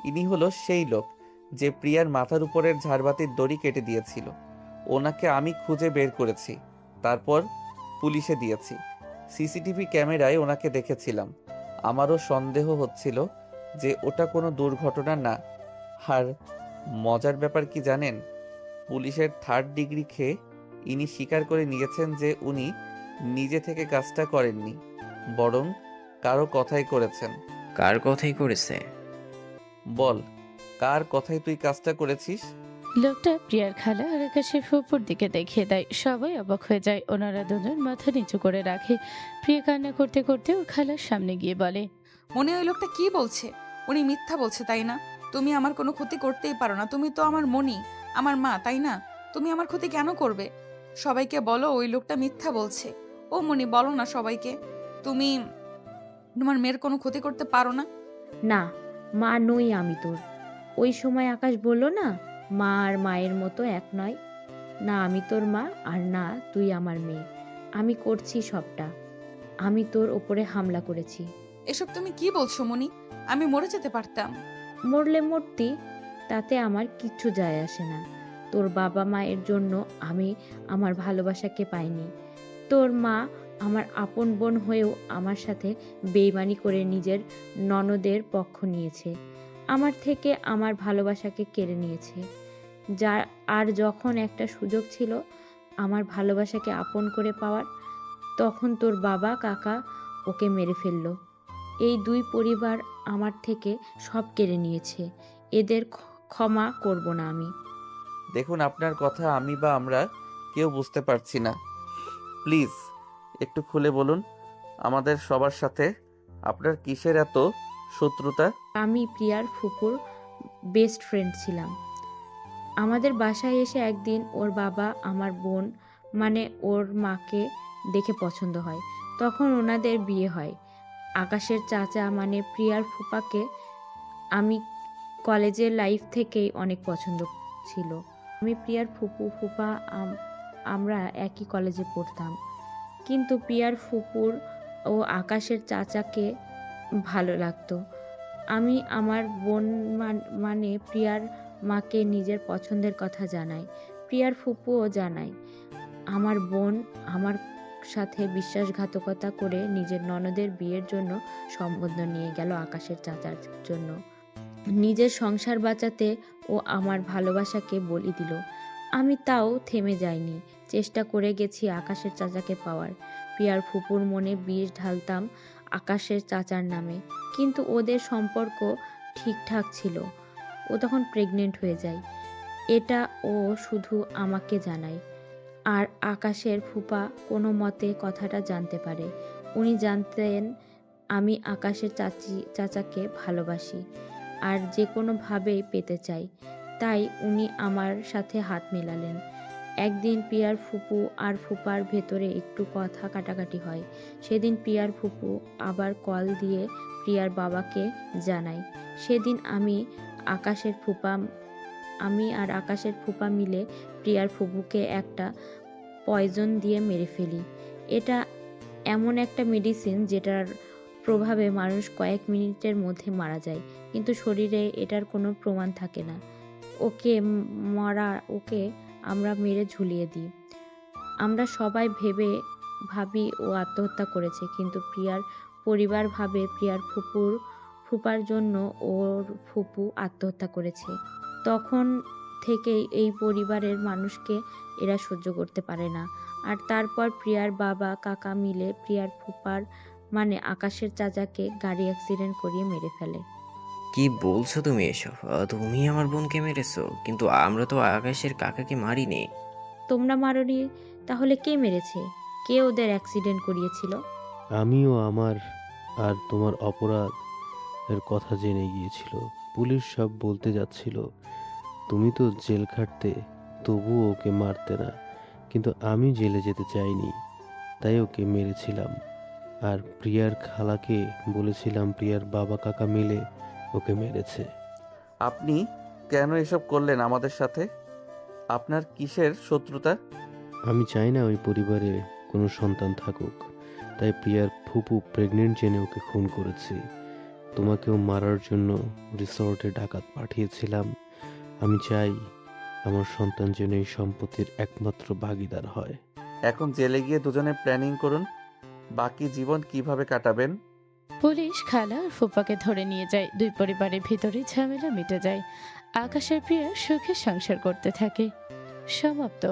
ইনি হলো সেই লোক যে প্রিয়ার মাথার উপরের ঝাড়বাতির দড়ি কেটে দিয়েছিল। ওনাকে আমি খুঁজে বের করেছি, তারপর পুলিশে দিয়েছি। সিসিটিভি ক্যামেরায় ওনাকে দেখেছিলাম। আমারও সন্দেহ হচ্ছিল যে ওটা কোনো দুর্ঘটনা না। আর মজার ব্যাপার কি জানেন? পুলিশের 3rd ডিগ্রি খেয়ে ইনি স্বীকার করে নিয়েছেন যে উনি নিজে থেকে কাজটা করেননি, বরং কারো কথাই করেছেন। কার কথাই করেছে? বল, কার কথাই তুই কাজটা করেছিস? লোকটা প্রিয়ার খালা আর আকাশের ফুপুর দিকে দেখিয়ে দেয়। সবাই অবাক হয়ে যায়। ওনারা দুজন মাথা নিচু করে রাখে। প্রিয়া কান্না করতে করতে ওর খালার সামনে গিয়ে বলে, মনে ওই লোকটা কি বলছে? উনি মিথ্যা বলছে, তাই না? তুমি আমার কোনো ক্ষতি করতেই পারো না। তুমি তো আমার মনি, আমার মা, তাই না? তুমি আমার ক্ষতি কেন করবে? সবাইকে বলো ওই লোকটা মিথ্যা বলছে। ও মনি, বলো না সবাইকে। তুমি তোমার মেয়ের কোনো ক্ষতি করতে পারো না? না, মা নই আমি তোর। ওই সময় আকাশ বলল না, মা আর মায়ের মতো এক নয়। না আমি তোর মা, আর না তুই আমার মেয়ে। আমি করছি সবটা। আমি তোর ওপরে হামলা করেছি। এসব তুমি কি বলছো মনি? আমি মরে যেতে পারতাম। মরলে মরতি, তাতে আমার কিচ্ছু যায় আসে না। তোর বাবা মায়ের জন্য আমি আমার ভালোবাসাকে পাইনি। তোর মা আমার আপন বোন হয়েও আমার সাথে বেইমানি করে নিজের ননদের পক্ষ নিয়েছে। আমার থেকে আমার ভালোবাসাকে কেড়ে নিয়েছে। যার আর যখন একটা সুযোগ ছিল আমার ভালোবাসাকে আপন করে পাওয়ার, তখন তোর বাবা কাকা ওকে মেরে ফেললো। এই দুই পরিবার আমার থেকে সব কেড়ে নিয়েছে। এদের ক্ষমা করব না আমি। দেখুন, আপনার কথা আমি বা আমরা কেউ বুঝতে পারছি না। প্লিজ একটু খুলে বলুন আমাদের সবার সাথে আপনার কিসের এত শত্রুতা? আমি প্রিয়ার ফুপুর বেস্ট ফ্রেন্ড ছিলাম। আমাদের বাসায় এসে একদিন ওর বাবা আমার বোন মানে ওর মাকে দেখে পছন্দ হয়। তখন ওনাদের বিয়ে হয়। আকাশের চাচা মানে প্রিয়ার ফুপাকে আমি কলেজের লাইফ থেকেই অনেক পছন্দ ছিল। আমি প্রিয়ার ফুপা আমরা একই কলেজে পড়তাম। কিন্তু প্রিয়ার ফুপুর ও আকাশের চাচাকে ভালো লাগতো। আমি আমার বোন মানে প্রিয়ার মাকে নিজের পছন্দের কথা জানাই। প্রিয়ার ফুপুও জানায়। আমার বোন আমার সাথে বিশ্বাসঘাতকতা করে নিজের ননদের বিয়ের জন্য সম্বন্ধ নিয়ে গেল আকাশের চাচার জন্য। নিজের সংসার বাঁচাতে ও আমার ভালোবাসাকে বলি দিল। আমি তাও থেমে যাইনি, চেষ্টা করে গেছি আকাশের চাচাকে পাওয়ার। প্রিয়ার ফুপুর মনে বিষ ঢালতাম আকাশের চাচার নামে, কিন্তু ওদের সম্পর্ক ঠিকঠাক ছিল। ও তখন প্রেগনেন্ট হয়ে যায়। এটা ও শুধু আমাকে জানায়। আর আকাশের ফুপা কোনো মতে কথাটা জানতে পারে। উনি জানতেন আমি আকাশের চাচাকে ভালোবাসি আর যে কোনোভাবেই পেতে চাই। তাই উনি আমার সাথে হাত মেলালেন। একদিন প্রিয়ার ফুপু আর ফুপার ভেতরে একটু কথা কাটাকাটি হয়। সেদিন প্রিয়ার ফুপু আবার কল দিয়ে প্রিয়ার বাবাকে জানায়। সেদিন আমি আর আকাশের ফুপা মিলে প্রিয়ার ফুপুকে একটা পয়জন দিয়ে মেরে ফেলি। এটা এমন একটা মেডিসিন যেটার প্রভাবে মানুষ কয়েক মিনিটের মধ্যে মারা যায়, কিন্তু শরীরে এটার কোনো প্রমাণ থাকে না। ওকে আমরা মেরে ঝুলিয়ে দিই। আমরা সবাই ভাবি ও আত্মহত্যা করেছে, কিন্তু প্রিয়ার পরিবার ভাবে প্রিয়ার ফুপার জন্য ওর ফুপু আত্মহত্যা করেছে। তখন থেকেই এই পরিবারের মানুষকে এরা সহ্য করতে পারে না। আর তারপর প্রিয়ার বাবা কাকা মিলে প্রিয়ার ফুপার মানে আকাশের চাচাকে গাড়ি অ্যাক্সিডেন্ট করিয়ে মেরে ফেলে। কি বলছো তুমি এসব? তুমি আমার বোনকে মেরেছো, কিন্তু আমরা তো আকাশের কাকাকে মারিনি। তোমরা মারোনি? তাহলে কে মেরেছে? কে ওদের অ্যাক্সিডেন্ট করিয়েছিল? আমিও আমার আর তোমার অপরাধ এর কথা জেনে গিয়েছিল। পুলিশ সব বলতে যাচ্ছিল। তুমি তো জেল খাটতে, তবুও ওকে মারতে না। কিন্তু আমি জেলে যেতে চাইনি, তাই ওকে মেরেছিলাম। আর প্রিয়ার খালাকে বলেছিলাম প্রিয়ার বাবা কাকা মিলে ওকে মেরেছে। আপনি কেন এসব করলেন আমাদের সাথে? আপনার কিসের শত্রুতা? আমি চাই না ওই পরিবারে কোনো সন্তান থাকুক, তাই প্রিয়ার ফুপু প্রেগনেন্ট জেনে ওকে খুন করেছি। তোমাকেও মারার জন্য রিসর্টে ডাকাত পাঠিয়েছিলাম। আমি চাই আমার সন্তান যেন এই সম্পত্তির একমাত্র ভাগীদার হয়। এখন জেলে গিয়ে দুজনে প্ল্যানিং করুন বাকি জীবন কিভাবে কাটাবেন। পুলিশ খালা আর ফুপাকে ধরে নিয়ে যায়। দুই পরিবারের ভিতরে ঝামেলা মিটে যায়। আকাশের প্রিয়া সুখে সংসার করতে থাকে। সমাপ্ত।